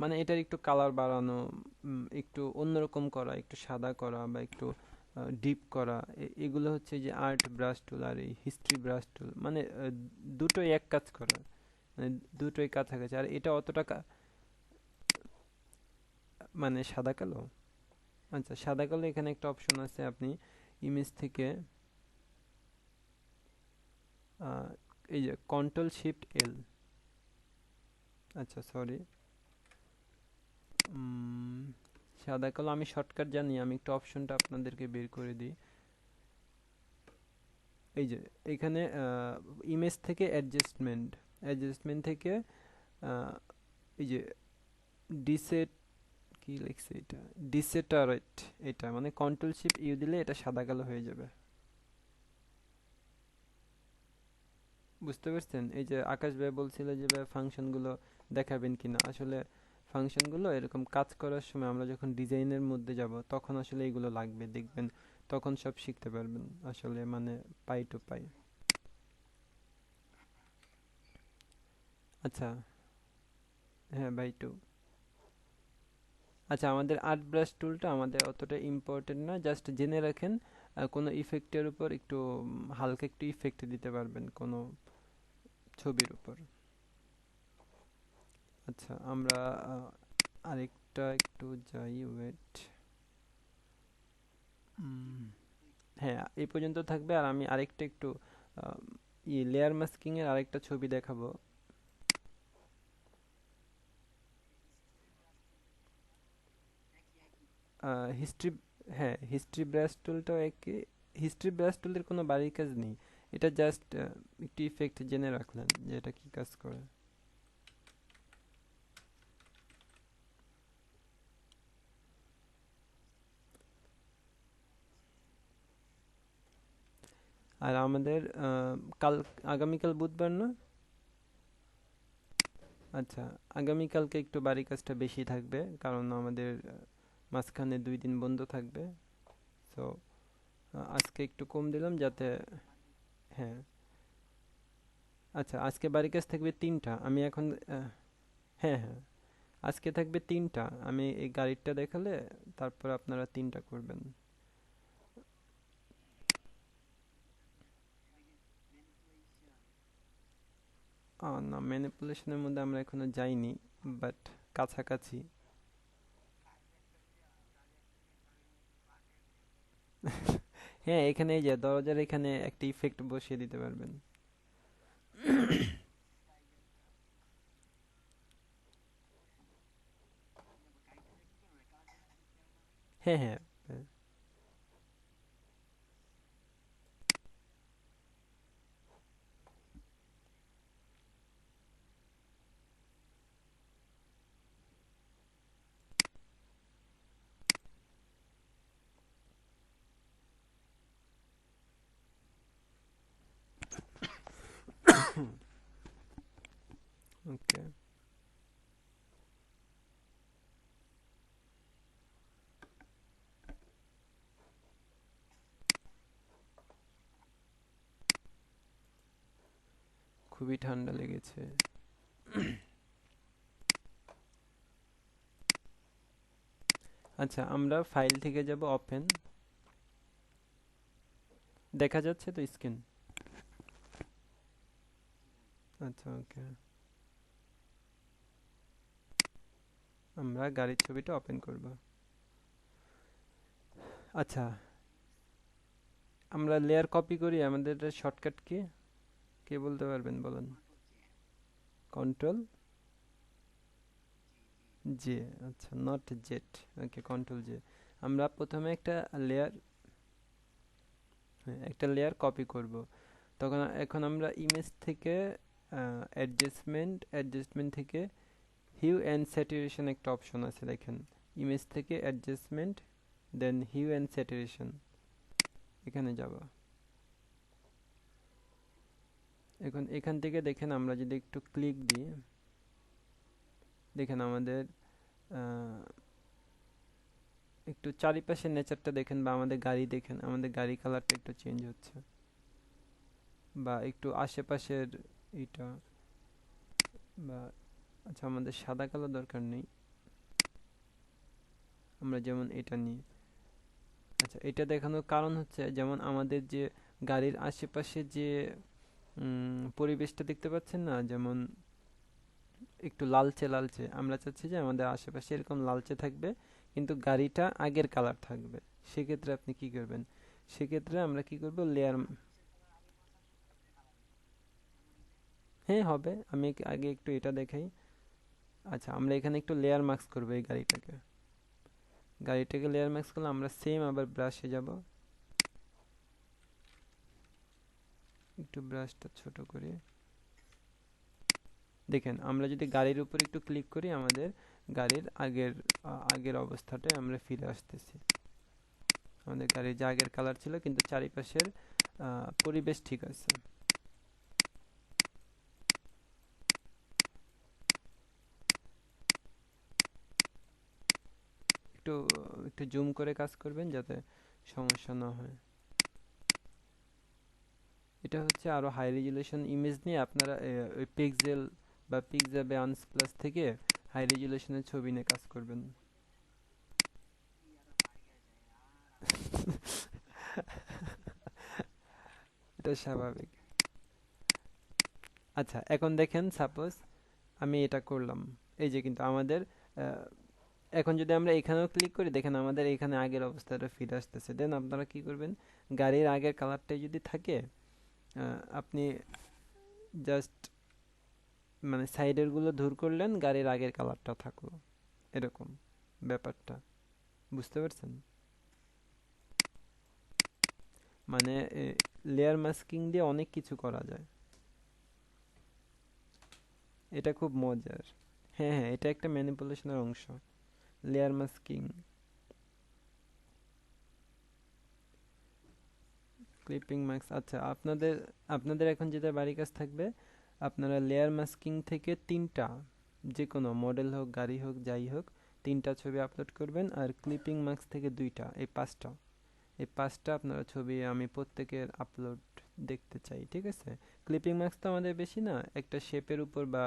মানে এটার একটু কালার বাড়ানো, একটু অন্যরকম করা, একটু সাদা করা বা একটু ডিপ করা, এগুলো হচ্ছে যে আর্ট ব্রাশ টুল আর এই হিস্ট্রি ব্রাশ টুল, মানে দুটোই এক কাজ করা, মানে দুটোই কাছাকাছি। আর এটা অতটা মানে সাদা কালো। আচ্ছা, সাদা কালো এখানে একটা অপশন আছে, আপনি ইমেজ থেকে আহ, এই যে কন্ট্রোল শিফট এল, আচ্ছা সরি, সাদা কালো আমি শর্টকাট জানি, আমি একটু অপশনটা আপনাদেরকে বের করে দিই। এই যে এখানে ইমেজ থেকে অ্যাডজাস্টমেন্ট, অ্যাডজাস্টমেন্ট থেকে আহ, এই যে ডিসেট, কি লিখছে এটা, ডিসেটারেট, এটা মানে কন্ট্রোল শিফট ইউ দিলে এটা সাদা কালো হয়ে যাবে। বুঝতে পারছেন? এই যে আকাশ ভাই বলছিল যে ভাই ফাংশনগুলো দেখাবেন কিনা, আসলে ফাংশনগুলো এরকম কাজ করার সময় আমরা যখন ডিজাইনের মধ্যে যাব তখন আসলে এগুলো লাগবে, দেখবেন তখন সব শিখতে পারবেন আসলে, মানে পাই টু পাই। আচ্ছা, হ্যাঁ বাই টু। আচ্ছা, আমাদের আর্ট ব্রাশ টুলটা আমাদের অতটা ইম্পর্টেন্ট না, জাস্ট জেনে রাখেন কোনো ইফেক্টের উপর একটু হালকা একটু ইফেক্ট দিতে পারবেন কোনো ছবির উপর। আচ্ছা, আমরা আরেকটা একটু যাই, ওয়েট। হ্যাঁ, এই পর্যন্ত থাকবে, আর আমি আরেকটা একটু লেয়ার মাস্কিং এর আরেকটা ছবি দেখাবো। হিস্ট্রি, হ্যাঁ হিস্ট্রি ব্রাশ টুলটাও একই। হিস্ট্রি ব্রাশ টুলের কোনো বাড়ির কাজ নেই, এটা জাস্ট একটু ইফেক্ট জেনে রাখলেন যে এটা কি কাজ করে। আর আমাদের কাল, আগামীকাল বুধবার না? আচ্ছা, আগামীকালকে একটু বাড়ির কাজটা বেশি থাকবে, কারণ আমাদের মাঝখানে 2 দিন বন্ধ থাকবে। সো আজকে একটু কম দিলাম যাতে, হ্যাঁ। আচ্ছা, আজকে বাড়ির কাজ থাকবে 3টা, আমি এখন হ্যাঁ হ্যাঁ, আজকে থাকবে 3টা, আমি এই গাড়িটা দেখালে তারপর আপনারা 3টা করবেন। না, ম্যানিপুলেশনের মধ্যে আমরা এখনো যাইনি, বাট কাছাকাছি। হ্যাঁ, এখানে এই যে দরজার এখানে একটা ইফেক্ট বসিয়ে দিতে পারবেন। হ্যাঁ হ্যাঁ হ্যাঁ। ওকে, খুবই ঠান্ডা লেগেছে। আচ্ছা, আমরা ফাইল থেকে যাব ওপেন। দেখা যাচ্ছে তো স্ক্রিন? আচ্ছা ওকে, আমরা গাড়ির ছবিটা ওপেন করব। আচ্ছা, আমরা লেয়ার কপি করি, আমাদের শর্টকাট কি, কে বলতে পারবেন বলেন? Control J. আচ্ছা, not jet. Okay, control J. আমরা প্রথমে লেয়ার একটা লেয়ার কপি করব। তখন এখন আমরা ইমেজ থেকে অ্যাডজাস্টমেন্ট থেকে হিউ অ্যান্ড স্যাচুরেশন একটা অপশন আছে দেখেন। ইমেজ থেকে adjustment, then hue and saturation, এখানে যাব। এখন এখান থেকে দেখেন আমরা যদি একটু ক্লিক দিই, দেখেন আমাদের আহ, একটু চারিপাশের নেচারটা দেখেন, বা আমাদের গাড়ি দেখেন, আমাদের গাড়ি কালারটা একটু চেঞ্জ হচ্ছে, বা একটু আশেপাশের এটা, বা আচ্ছা আমাদের সাদা কালো দরকার নেই, আমরা যেমন এটা নিই। আচ্ছা, এটা দেখানোর কারণ হচ্ছে যেমন আমাদের যে গাড়ির আশেপাশে যে পরিবেশটা দেখতে পাচ্ছেন না, যেমন একটু লালচে লালচে, আমরা চাচ্ছি যে আমাদের আশেপাশে এরকম লালচে থাকবে, কিন্তু গাড়িটা আগের কালার থাকবে। সেক্ষেত্রে আপনি কি করবেন? সেক্ষেত্রে আমরা কি করব, লেয়ার, হ্যাঁ হবে, আমি আগে একটু এটা দেখাই। আচ্ছা, আমরা এখানে একটু লেয়ার মাস্ক করবো এই গাড়িটাকে লেয়ার মাস্ক করলে আমরা সেম আবার ব্রাশে যাব, একটু ব্রাশটা ছোট করি। দেখেন আমরা যদি গাড়ির উপর একটু ক্লিক করি, আমাদের গাড়ির আগের অবস্থাটায় আমরা ফিরে আসতেছি। আমাদের গাড়ির যে আগের কালার ছিল, কিন্তু চারিপাশের পরিবেশ ঠিক আছে। একটু একটু জুম করে কাজ করবেন যাতে সমস্যা না হয়। এটা হচ্ছে আরো হাই রেজুলেশন ইমেজ নিয়ে আপনারা ওই পিক্সেল বা পিক্সাবে আনস্প্লাস থেকে হাই রেজুলেশনের ছবি নিয়ে কাজ করবেন। এটা স্বাভাবিক। আচ্ছা, এখন দেখেন সাপোজ আমি এটা করলাম, এই যে কিন্তু আমাদের আহ, এখন যদি আমরা এখানেও ক্লিক করি, দেখেন আমাদের এখানে আগের অবস্থাটা ফিরে আসতেছে। দেন আপনারা কি করবেন, গাড়ির আগের কালারটাই যদি থাকে, আপনি জাস্ট মানে সাইডের গুলো দূর করলেন, গাড়ির আগের কালারটা থাকলো, এরকম ব্যাপারটা। বুঝতে পারছেন? মানে লেয়ার মাস্কিং দিয়ে অনেক কিছু করা যায়। এটা খুব মজার। হ্যাঁ হ্যাঁ, এটা একটা ম্যানিপুলেশনের অংশ, লেয়ার মাস্কিং, ক্লিপিং মাস্ক। আচ্ছা, আপনাদের আপনাদের এখন যেটা বাড়ির কাজ থাকবে, আপনারা লেয়ার মাস্কিং থেকে তিনটা, যে কোনো মডেল হোক, গাড়ি হোক, যাই হোক, তিনটা ছবি আপলোড করবেন। আর ক্লিপিং মাস্ক থেকে দুইটা, এই পাঁচটা আপনারা ছবি আমি প্রত্যেকের আপলোড দেখতে চাই, ঠিক আছে? ক্লিপিং মাস্ক তো আমাদের বেশি না, একটা শেপের উপর বা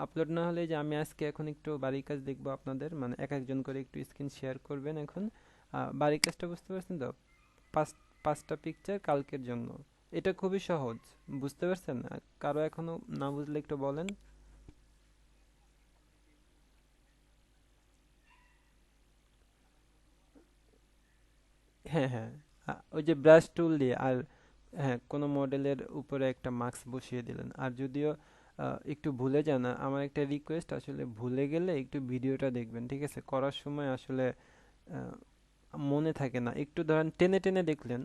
আপলোড না হলে, যে আমি আজকে এখন একটু বাড়ির কাজ দেখবো আপনাদের, মানে এক একজন করে একটু স্ক্রিন শেয়ার করবেন এখন। বাড়ির কাজটা বুঝতে পারছেন তো? পাঁচ পাঁচটা পিকচার কালকের জন্য। এটা খুবই সহজ, বুঝতে পারছেন? কারো এখনো না বুঝলে একটু বলেন। হ্যাঁ হ্যাঁ, ওই যে ব্রাশ টুল দিয়ে আর হ্যাঁ কোনো মডেলের উপরে একটা মাস্ক বসিয়ে দিলেন। আর যদিও একটু ভুলে যান, আমার একটা রিকোয়েস্ট, আসলে ভুলে গেলে একটু ভিডিওটা দেখবেন, ঠিক আছে? করার সময় আসলে আহ, মনে থাকে না, একটু ধরেন টেনে টেনে দেখলেন।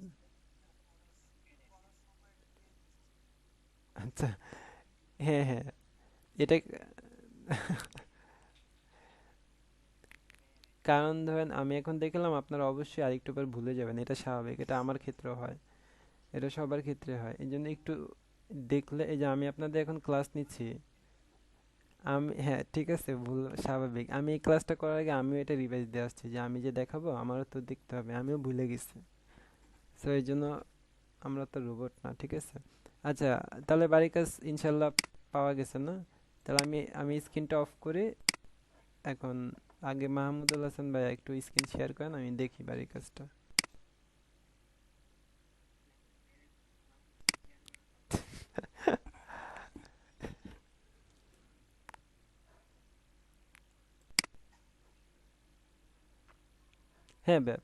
আচ্ছা, হ্যাঁ হ্যাঁ, এটা কারণ ধরেন আমি এখন দেখলাম, আপনারা অবশ্যই আরেকটু পর ভুলে যাবেন, এটা স্বাভাবিক, এটা আমার ক্ষেত্রেও হয়, এটা সবার ক্ষেত্রে হয়। এই জন্য একটু দেখলে, এই যে আমি আপনাদের এখন ক্লাস নিচ্ছি, আমি হ্যাঁ ঠিক আছে, ভুল স্বাভাবিক। আমি এই ক্লাসটা করার আগে আমিও এটা রিভাইজ দিয়ে আসছি, যে আমি যে দেখাবো আমারও তো দেখতে হবে, আমিও ভুলে গেছি। সো এই জন্য আমরা তো রোবট না, ঠিক আছে? আচ্ছা, তাহলে বাড়ির কাজ ইনশাল্লাহ পাওয়া গেছে না? তাহলে আমি স্ক্রিনটা অফ করে এখন, আগে মাহমুদুল হাসান ভাই একটু স্ক্রিন শেয়ার করেন, আমি দেখি বাড়ির কাজটা। হ্যাঁ ভাই।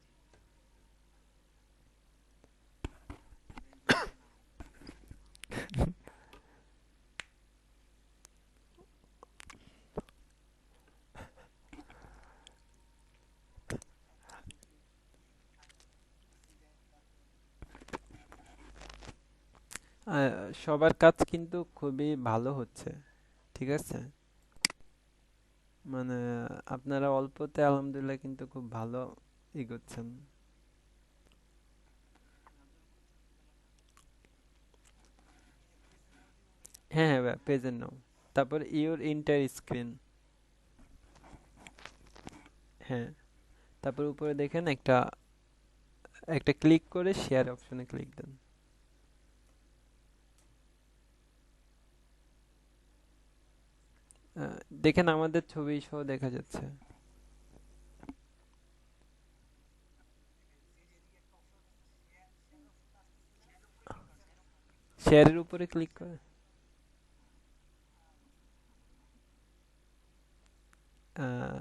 আহ, সবার কাজ কিন্তু খুবই ভালো হচ্ছে, ঠিক আছে? মানে আপনারা অল্পতে আলহামদুলিল্লাহ কিন্তু খুব ভালো এগোচ্ছেন। হ্যাঁ হ্যাঁ ভাই, পেজের নাও, তারপর ইওর ইন্টার স্ক্রিন। হ্যাঁ, তারপর উপরে দেখেন একটা, একটা ক্লিক করে শেয়ার অপশনে ক্লিক দেন। দেখেন আমাদের ছবি সহ দেখা যাচ্ছে। শেয়ারের উপরে ক্লিক করে আহ,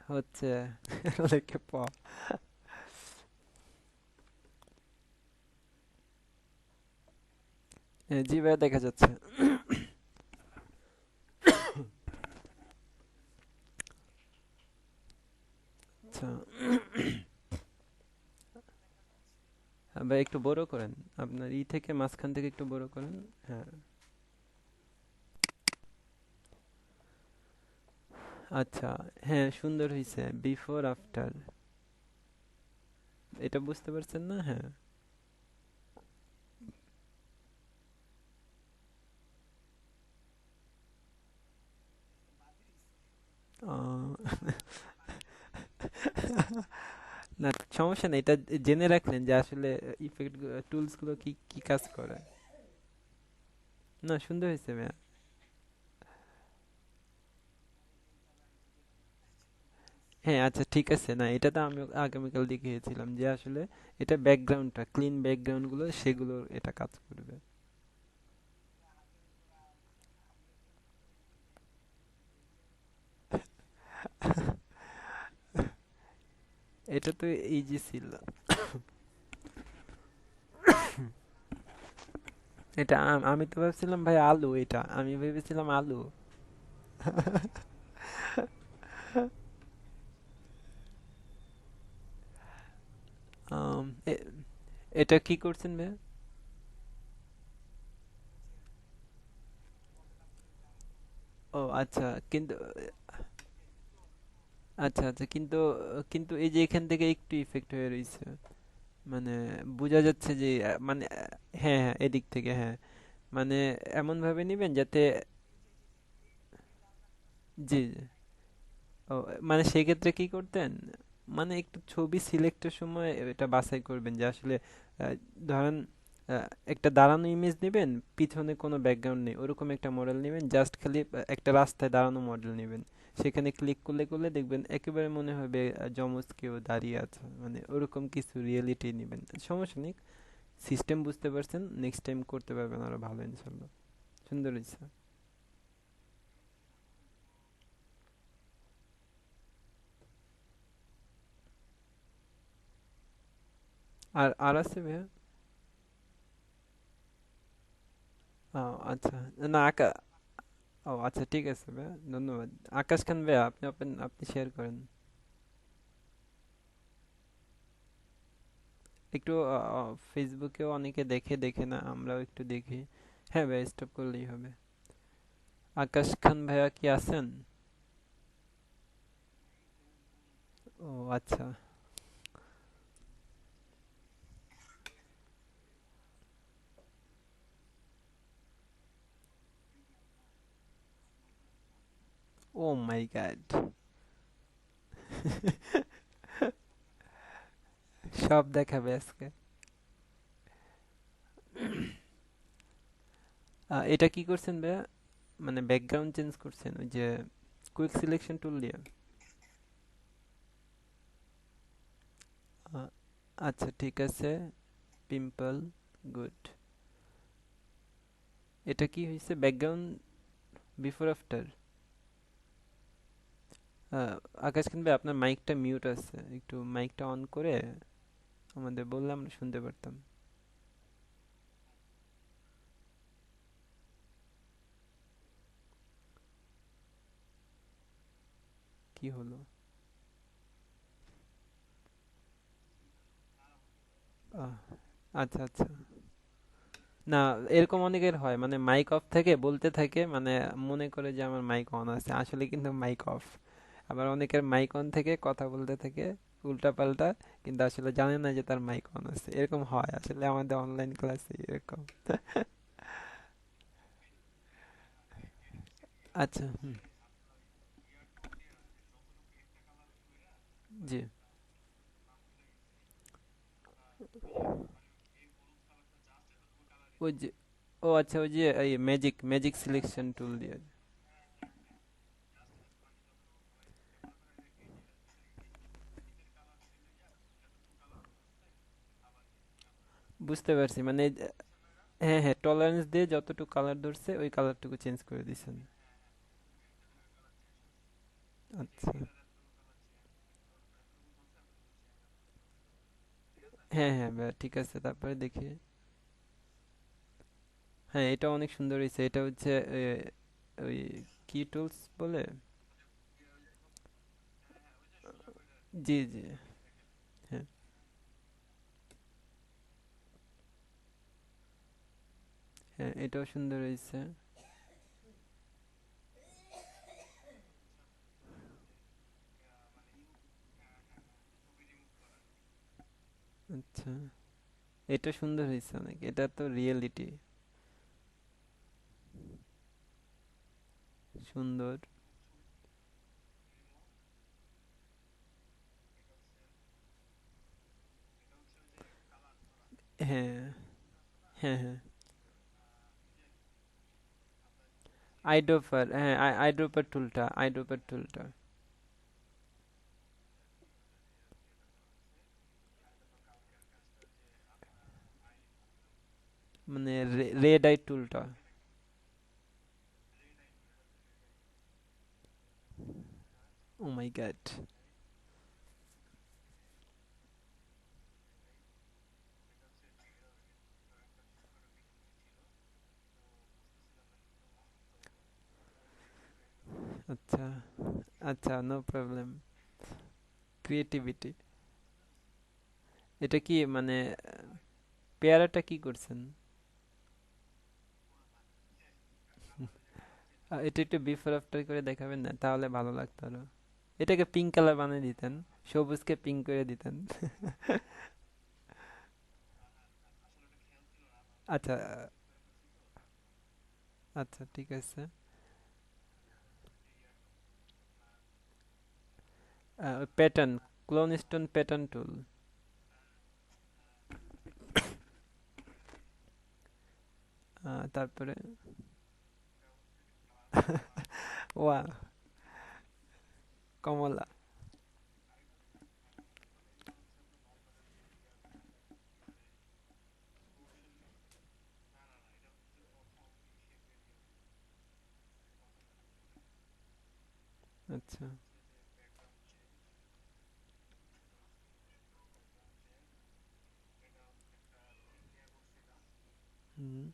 হচ্ছে লেখে জি ভাই, দেখা যাচ্ছে। আচ্ছা, ভাই একটু বড় করেন, আপনার থেকে মাঝখান থেকে একটু বড় করেন। হ্যাঁ, আচ্ছা, হ্যাঁ সুন্দর হয়েছে, বিফোর আফটার, এটা বুঝতে পারছেন না? হ্যাঁ। আহ, না সমস্যা নেই, এটা জেনে রাখলেন যে আসলে ইফেক্ট টুলস গুলো কি কি কাজ করে। না সুন্দর হয়েছে ভাইয়া। হ্যাঁ আচ্ছা ঠিক আছে, না এটা তো আমি আগামীকাল দেখিয়েছিলাম যে আসলে এটা ব্যাকগ্রাউন্ডটা, ক্লিন ব্যাকগ্রাউন্ড গুলো সেগুলো এটা কাজ করবে। এটা তো ইজি ছিল। এটা আমি তো ভাবছিলাম ভাই আলু, এটা আমি ভেবেছিলাম আলু। আম, এ- এটা কি করছেন ভাই? ও আচ্ছা, কিন্তু আচ্ছা আচ্ছা, কিন্তু কিন্তু এই যে এখান থেকে একটু ইফেক্ট হয়ে রয়েছে, মানে বোঝা যাচ্ছে যে মানে হ্যাঁ হ্যাঁ এদিক থেকে হ্যাঁ, মানে এমন ভাবে নিবেন যাতে, জি জি। ও, মানে সেক্ষেত্রে কি করতেন, মানে একটু ছবি সিলেক্টের সময় এটা বাছাই করবেন যে আসলে ধরেন একটা দাঁড়ানো ইমেজ নেবেন, পিছনে কোনো ব্যাকগ্রাউন্ড নেই, ওরকম একটা মডেল নেবেন, জাস্ট খালি একটা রাস্তায় দাঁড়ানো মডেল নেবেন। সেখানে ক্লিক করলে করলে দেখবেন একেবারে মনে হবে জমজ কেউ দাঁড়িয়ে আছে, মানে ওরকম কিছু রিয়েলিটি নেবেন, সমস্যা নেই। সিস্টেম বুঝতে পারছেন, নেক্সট টাইম করতে পারবেন আরো ভালো ইনশাল্লাহ। সুন্দর হয়েছে। আর আর আছে ভাইয়া? ও আচ্ছা। না ও আচ্ছা, ঠিক আছে ভাইয়া, ধন্যবাদ। আকাশ খান ভাইয়া, আপনি শেয়ার করেন একটু। ফেসবুকেও অনেকে দেখে দেখে না, আমরাও একটু দেখি। হ্যাঁ ভাইয়া, স্টপ করলেই হবে। আকাশ খান ভাইয়া কি আছেন? ও আচ্ছা। ও মাই গড! সব দেখাবে আজকে। এটা কি করছেন ভাইয়া? মানে ব্যাকগ্রাউন্ড চেঞ্জ করছেন ওই যে কুইক সিলেকশন টুল দিয়ে? আহ, আচ্ছা ঠিক আছে। Pimple, good. এটা কি হয়েছে ব্যাকগ্রাউন্ড বিফোর আফটার? আকাশ খান ভাই, আপনার মাইকটা মিউট আছে, একটু মাইকটা অন করে আমাদের বললে আমরা শুনতে পারতাম। কি হলো? আহ, আচ্ছা আচ্ছা। না, এরকম অনেকের হয়, মানে মাইক অফ থেকে বলতে থাকে, মানে মনে করে যে আমার মাইক অন আছে, আসলে কিন্তু মাইক অফ। আবার অনেকের মাইক অন থেকে কথা বলতে থাকে উল্টা পাল্টা, কিন্তু আসলে জানে না যে তার মাইক অন আছে। এরকম হয় আসলে আমাদের অনলাইন ক্লাসে এরকম। আচ্ছা, হুম। জি। ওই যে, ও আচ্ছা, ওই যে এই ম্যাজিক ম্যাজিক সিলেকশন টুল দিয়ে। বুঝতে পারছি, মানে হ্যাঁ হ্যাঁ, টলারেন্স দিয়ে যতটুকু কালার ধরছে ওই কালারটুকু চেঞ্জ করে দিছেন। আচ্ছা। হ্যাঁ হ্যাঁ ভাইয়া, ঠিক আছে, তারপরে দেখি। হ্যাঁ, এটা অনেক সুন্দর হয়েছে। এটা হচ্ছে ওই কি টুলস বলে? জি জি। হ্যাঁ হ্যাঁ, এটাও সুন্দর হয়েছে। আচ্ছা, এটা সুন্দর হয়েছে অনেক, এটা তো রিয়েলিটি সুন্দর। হ্যাঁ হ্যাঁ হ্যাঁ। আইড্রপার, হ্যাঁ, আইড্রপার টুলটা। মানে রেড আই টুলটা। ও মাই গড! আচ্ছা আচ্ছা, নো প্রবলেম। ক্রিয়েটিভিটি। এটা কি মানে পেয়ারাটা কি করছেন? এটা একটু বিফোর আফটার করে দেখাবেন না, তাহলে ভালো লাগতো আরো। এটাকে পিঙ্ক কালার বানিয়ে দিতেন, সবুজকে পিঙ্ক করে দিতেন। আচ্ছা আচ্ছা, ঠিক আছে। প্যাটার্ন, ক্লোন স্টোন প্যাটার্ন টুল। তারপরে ওয়া, কমলা। আচ্ছা। হুম।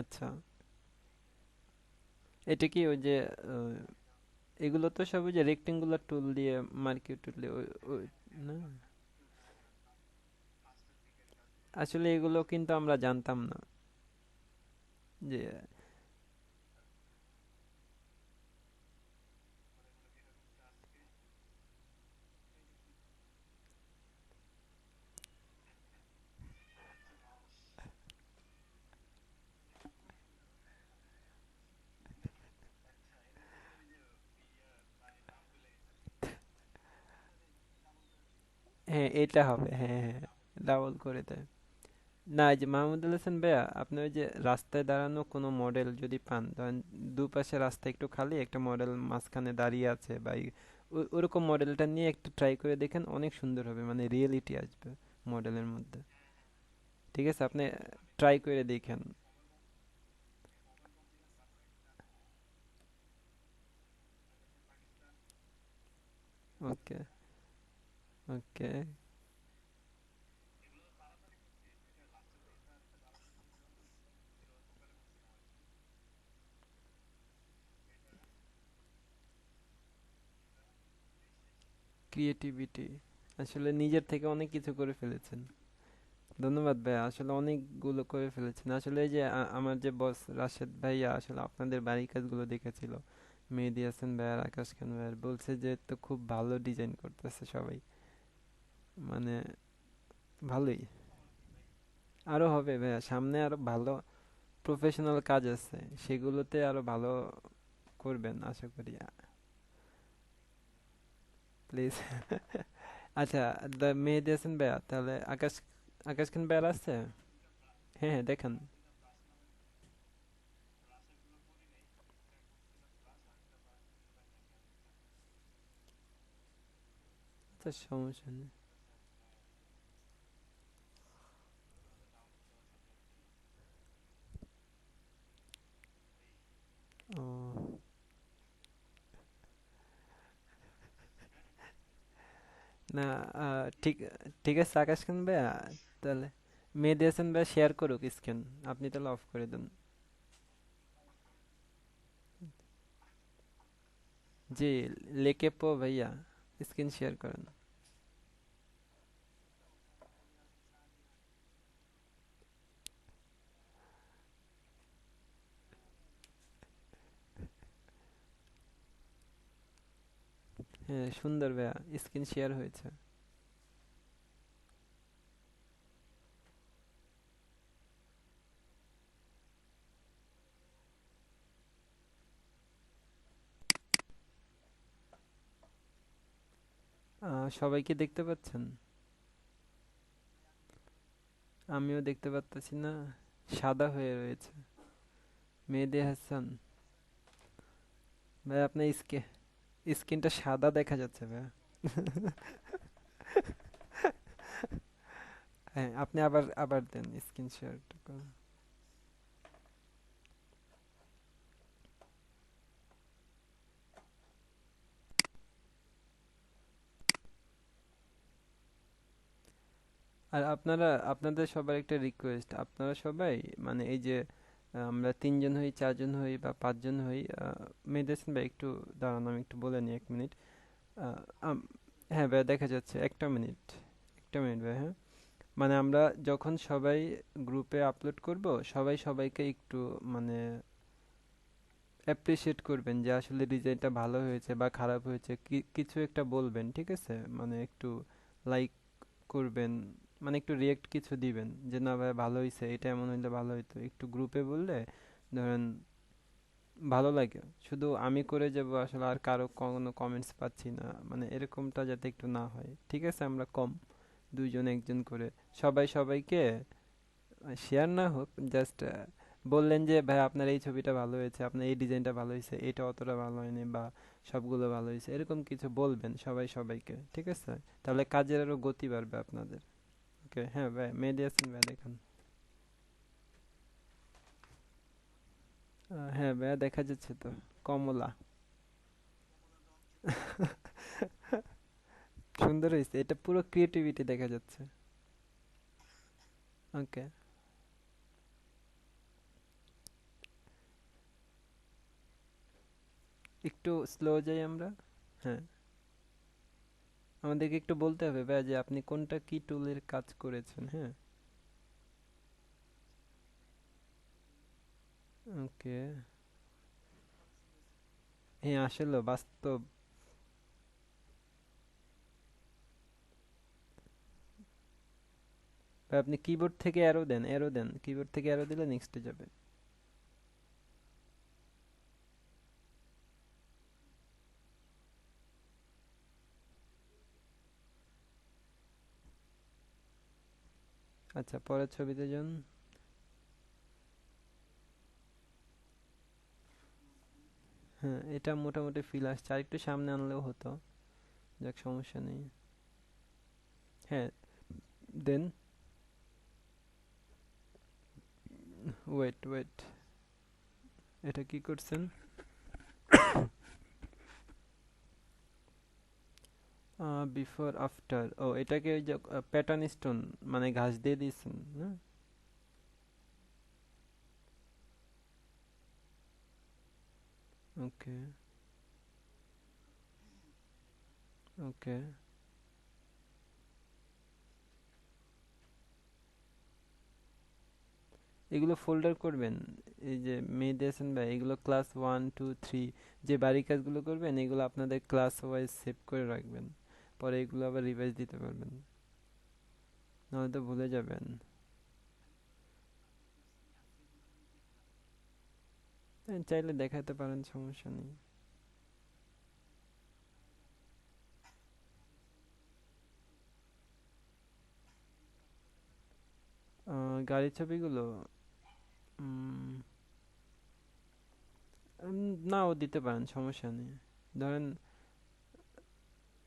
আচ্ছা, এটা কি ওই যে আহ, এগুলো তো সব ওই যে রেক্টেঙ্গুলার টুল দিয়ে মার্কিউ টুল দিয়ে না, আসলে এগুলো কিন্তু আমরা জানতাম না যে হ্যাঁ এটা হবে, হ্যাঁ হ্যাঁ, ডাবল করে দেয়। না, এই যে মাহমুদুল হাসান ভাইয়া, আপনি ওই যে রাস্তায় দাঁড়ানো কোনো মডেল যদি পান, ধরেন দুপাশে রাস্তা একটু খালি, একটা মডেল মাঝখানে দাঁড়িয়ে আছে বা ওরকম মডেলটা নিয়ে একটু ট্রাই করে দেখেন, অনেক সুন্দর হবে, মানে রিয়েলিটি আসবে মডেলের মধ্যে। ঠিক আছে, আপনি ট্রাই করে দেখেন। ওকে, ওকে। ক্রিয়েটিভিটি, আসলে নিজের থেকে অনেক কিছু করে ফেলেছেন। ধন্যবাদ ভাইয়া, আসলে অনেকগুলো করে ফেলেছেন। আসলে এই যে আমার যে বস রাশেদ ভাইয়া আসলে আপনাদের বাড়ির কাজগুলো দেখেছিল, মেহেদি হাসান ভাইয়ার, আকাশ খান ভাইয়ার, বলছে যে তো খুব ভালো ডিজাইন করতেছে সবাই, মানে ভালোই। আরো হবে ভাইয়া, সামনে আরো ভালো প্রফেশনাল কাজ আছে, সেগুলোতে আরো ভালো করবেন আশা করি। প্লিজ। আচ্ছা, মেহেদি হাসান ভাইয়া, তাহলে আকাশ, আকাশ খান ভাইয়ার আছে? হ্যাঁ হ্যাঁ, দেখান। আচ্ছা, সমস্যা নেই। ও, না, ঠিক, ঠিক আছে আকাশ খান ভাইয়া, তাহলে মেহেদি হাসান ভাইয়া শেয়ার করুক স্ক্রিন, আপনি তাহলে অফ করে দেন। জি, লেকে পো ভাইয়া, স্ক্রিন শেয়ার করেন। হ্যাঁ সুন্দর ভাইয়া, স্ক্রিন শেয়ার হয়েছে। সবাইকে দেখতে পাচ্ছেন? আমিও দেখতে পাচ্ছি না, সাদা হয়ে রয়েছে। মেহেদি হাসান ভাই, আপনার স্ক্রিনটা সাদা দেখা যাচ্ছে ভাইয়া। হ্যাঁ, আপনি আবার আবার দেন স্ক্রিন শেয়ার। আর আপনারা, আপনাদের সবার একটা রিকোয়েস্ট, আপনারা সবাই মানে এই যে আমরা তিনজন হই, চারজন হই বা পাঁচজন হই, মেডিসিন ভাই একটু দাঁড়ান, আমি একটু বলে নিই 1 মিনিট। আহ, হ্যাঁ ভাই, দেখা যাচ্ছে, একটা মিনিট, একটা মিনিট ভাই, হ্যাঁ। মানে আমরা যখন সবাই গ্রুপে আপলোড করব, সবাই সবাইকে একটু মানে অ্যাপ্রিসিয়েট করবেন যে আসলে ডিজাইনটা ভালো হয়েছে বা খারাপ হয়েছে, কিছু একটা বলবেন, ঠিক আছে? মানে একটু লাইক করবেন, মানে একটু রিয়েক্ট কিছু দিবেন যে না ভাই ভালো হয়েছে, এটা এমন হইলে ভালো হইতো, একটু গ্রুপে বললে ধরেন ভালো লাগে। শুধু আমি করে যাব আসলে, আর কারো কোনো কমেন্টস পাচ্ছি না, মানে এরকমটা যাতে একটু না হয়, ঠিক আছে? আমরা কম, দুইজন একজন করে সবাই সবাইকে শেয়ার না হোক, জাস্ট বললেন যে ভাই আপনার এই ছবিটা ভালো হয়েছে, আপনার এই ডিজাইনটা ভালো হয়েছে, এটা অতটা ভালো হয়নি, বা সবগুলো ভালো হয়েছে, এরকম কিছু বলবেন সবাই সবাইকে, ঠিক আছে? তাহলে কাজের আরো গতি বাড়বে আপনাদের। ওকে, হ্যাঁ ভাই, মেহেদী হাসান ভাই দেখান। হ্যাঁ ভাইয়া, দেখা যাচ্ছে তো, কমলা। সুন্দর হয়েছে, এটা পুরো ক্রিয়েটিভিটি দেখা যাচ্ছে। ওকে, একটু স্লো যাই আমরা। হ্যাঁ, আমাদেরকে একটু বলতে হবে ভাই যে আপনি কোনটা কি টুলের কাজ করেছেন। হ্যাঁ, ওকে। হ্যাঁ, আসলে বাস্তব। ভাই আপনি কিবোর্ড থেকে অ্যারো দেন, অ্যারো দেন, কিবোর্ড থেকে অ্যারো দিলে নেক্সটে যাবে। আচ্ছা, পরের ছবিতে যান। হ্যাঁ, এটা মোটামুটি ফিল আসছে, আর একটু সামনে আনলেও হতো। যাক, সমস্যা নেই। হ্যাঁ, দেন। ওয়েট ওয়েট, এটা কি করছেন? বিফোর আফটার, ও এটাকে ওই যে প্যাটার্ন স্টোন মানে ঘাস দিয়ে দিয়েছেন না? ওকে, ওকে। এগুলো ফোল্ডার করবেন। এই যে মেয়ে দিয়েছেন ভাই, এগুলো ক্লাস 1 2 3, যে বাড়ি কাজগুলো করবেন এগুলো আপনাদের ক্লাস ওয়াইজ সেভ করে রাখবেন, পরে এগুলো আবার রিভাইজ দিতে পারবেন, নাহলে তো ভুলে যাবেন। হ্যাঁ, চাইলে দেখাতে পারেন, সমস্যা নেই। গাড়ির ছবিগুলো উম, নাও দিতে পারেন, সমস্যা নেই। ধরেন,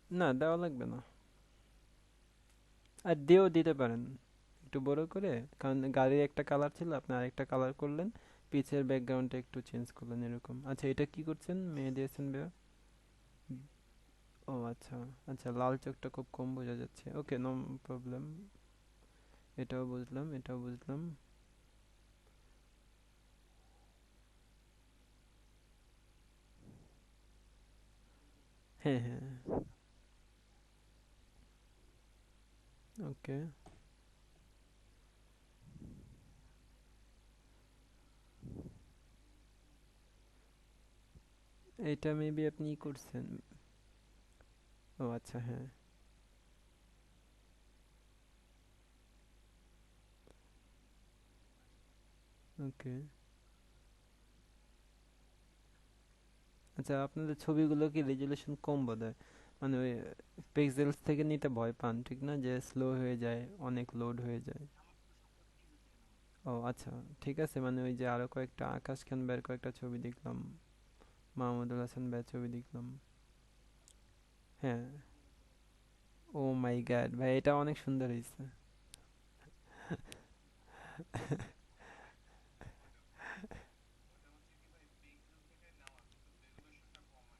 না দেওয়া লাগবে না। আর দিয়েও দিতে পারেন একটু বড় করে, কারণ গাড়ির একটা কালার ছিল, আপনি আরেকটা কালার করলেন, পিছের ব্যাকগ্রাউন্ডটা একটু চেঞ্জ করলেন এরকম। আচ্ছা, এটা কি করছেন, মেয়ে দিয়েছেন ভাইয়া? ও আচ্ছা, আচ্ছা, লাল চোখটা খুব কম বোঝা যাচ্ছে, ওকে, নো প্রবলেম। এটাও বুঝলাম, এটাও বুঝলাম। হ্যাঁ, হ্যাঁ, ওকে। এটা মেবি আপনি ই করছেন। ও আচ্ছা, হ্যাঁ, ওকে। আচ্ছা, আপনাদের ছবিগুলো কি রেজুলেশন কম বোধহয়, মানে ওই পিক্সেলস থেকে নিতে ভয় পান ঠিক না, যে স্লো হয়ে যায়, অনেক লোড হয়ে যায়। ও আচ্ছা, ঠিক আছে, মানে ওই যে আরো কয়েকটা আকাশ খান বের কয়েকটা ছবি দেখলাম, মাহমুদুল হাসান বের ছবি দেখলাম। হ্যাঁ। ও মাই গড ভাই, এটা অনেক সুন্দর হয়েছে।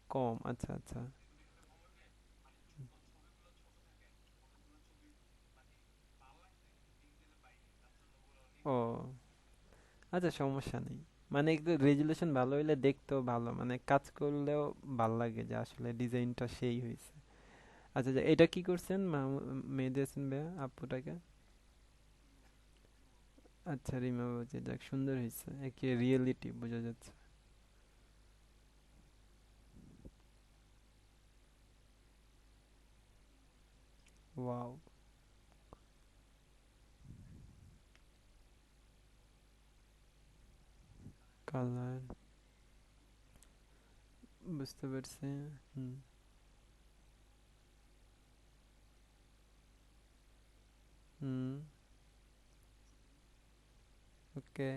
কম, আচ্ছা আচ্ছা। ও আচ্ছা, সমস্যা নেই। মানে একটু রেজুলেশন ভালো হইলে দেখতেও ভালো, মানে কাজ করলেও ভাল লাগে যে আসলে ডিজাইনটা সেই হয়েছে। আচ্ছা আচ্ছা, এটা কি করছেন মেহেদি হাসান ভাইয়া আপুটাকে? আচ্ছা, রিমা বাবুজি, যাক সুন্দর হয়েছে, একে রিয়েলিটি বোঝা যাচ্ছে। ওয়াও। কালার, বুঝতে পারছি। হুম, হুম, ওকে।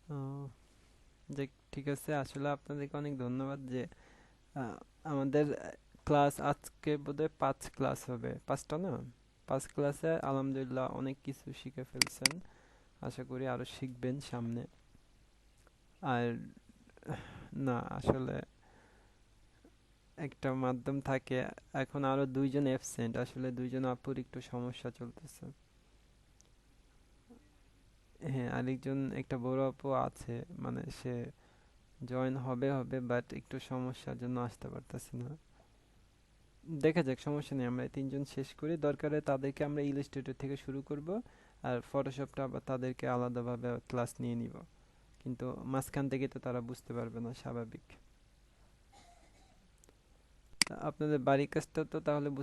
ও, যাক, ঠিক আছে, আসলে আপনাদেরকে অনেক ধন্যবাদ যে আমাদের ক্লাস আজকে বোধহয় 5 ক্লাস হবে, 5টা না? 5 ক্লাসে আলহামদুলিল্লাহ অনেক কিছু শিখে ফেলছেন, আশা করি আরো শিখবেন সামনে। আর না, আসলে একটা মাধ্যম থাকে। এখন আরো দুইজন অ্যাবসেন্ট, আসলে দুইজন আপুর একটু সমস্যা চলতেছে। হ্যাঁ, আরেকজন একটা বড় আপু আছে, মানে সে জয়েন হবে হবে বাট একটু সমস্যার জন্য আসতে পারতেছে না। দেখা যাক, সমস্যা নেই, আমরা এই তিনজন শেষ করি, দরকারে তাদেরকে আমরা ইলাস্ট্রেটর থেকে শুরু করব, আর ফটোশপটা আবার তাদেরকে আলাদাভাবে ক্লাস নিয়ে নিব, কিন্তু মাঝখান থেকে তো তারা বুঝতে পারবে না, স্বাভাবিক। তা আপনাদের বাড়ির কাজটা তো তাহলে বুঝতে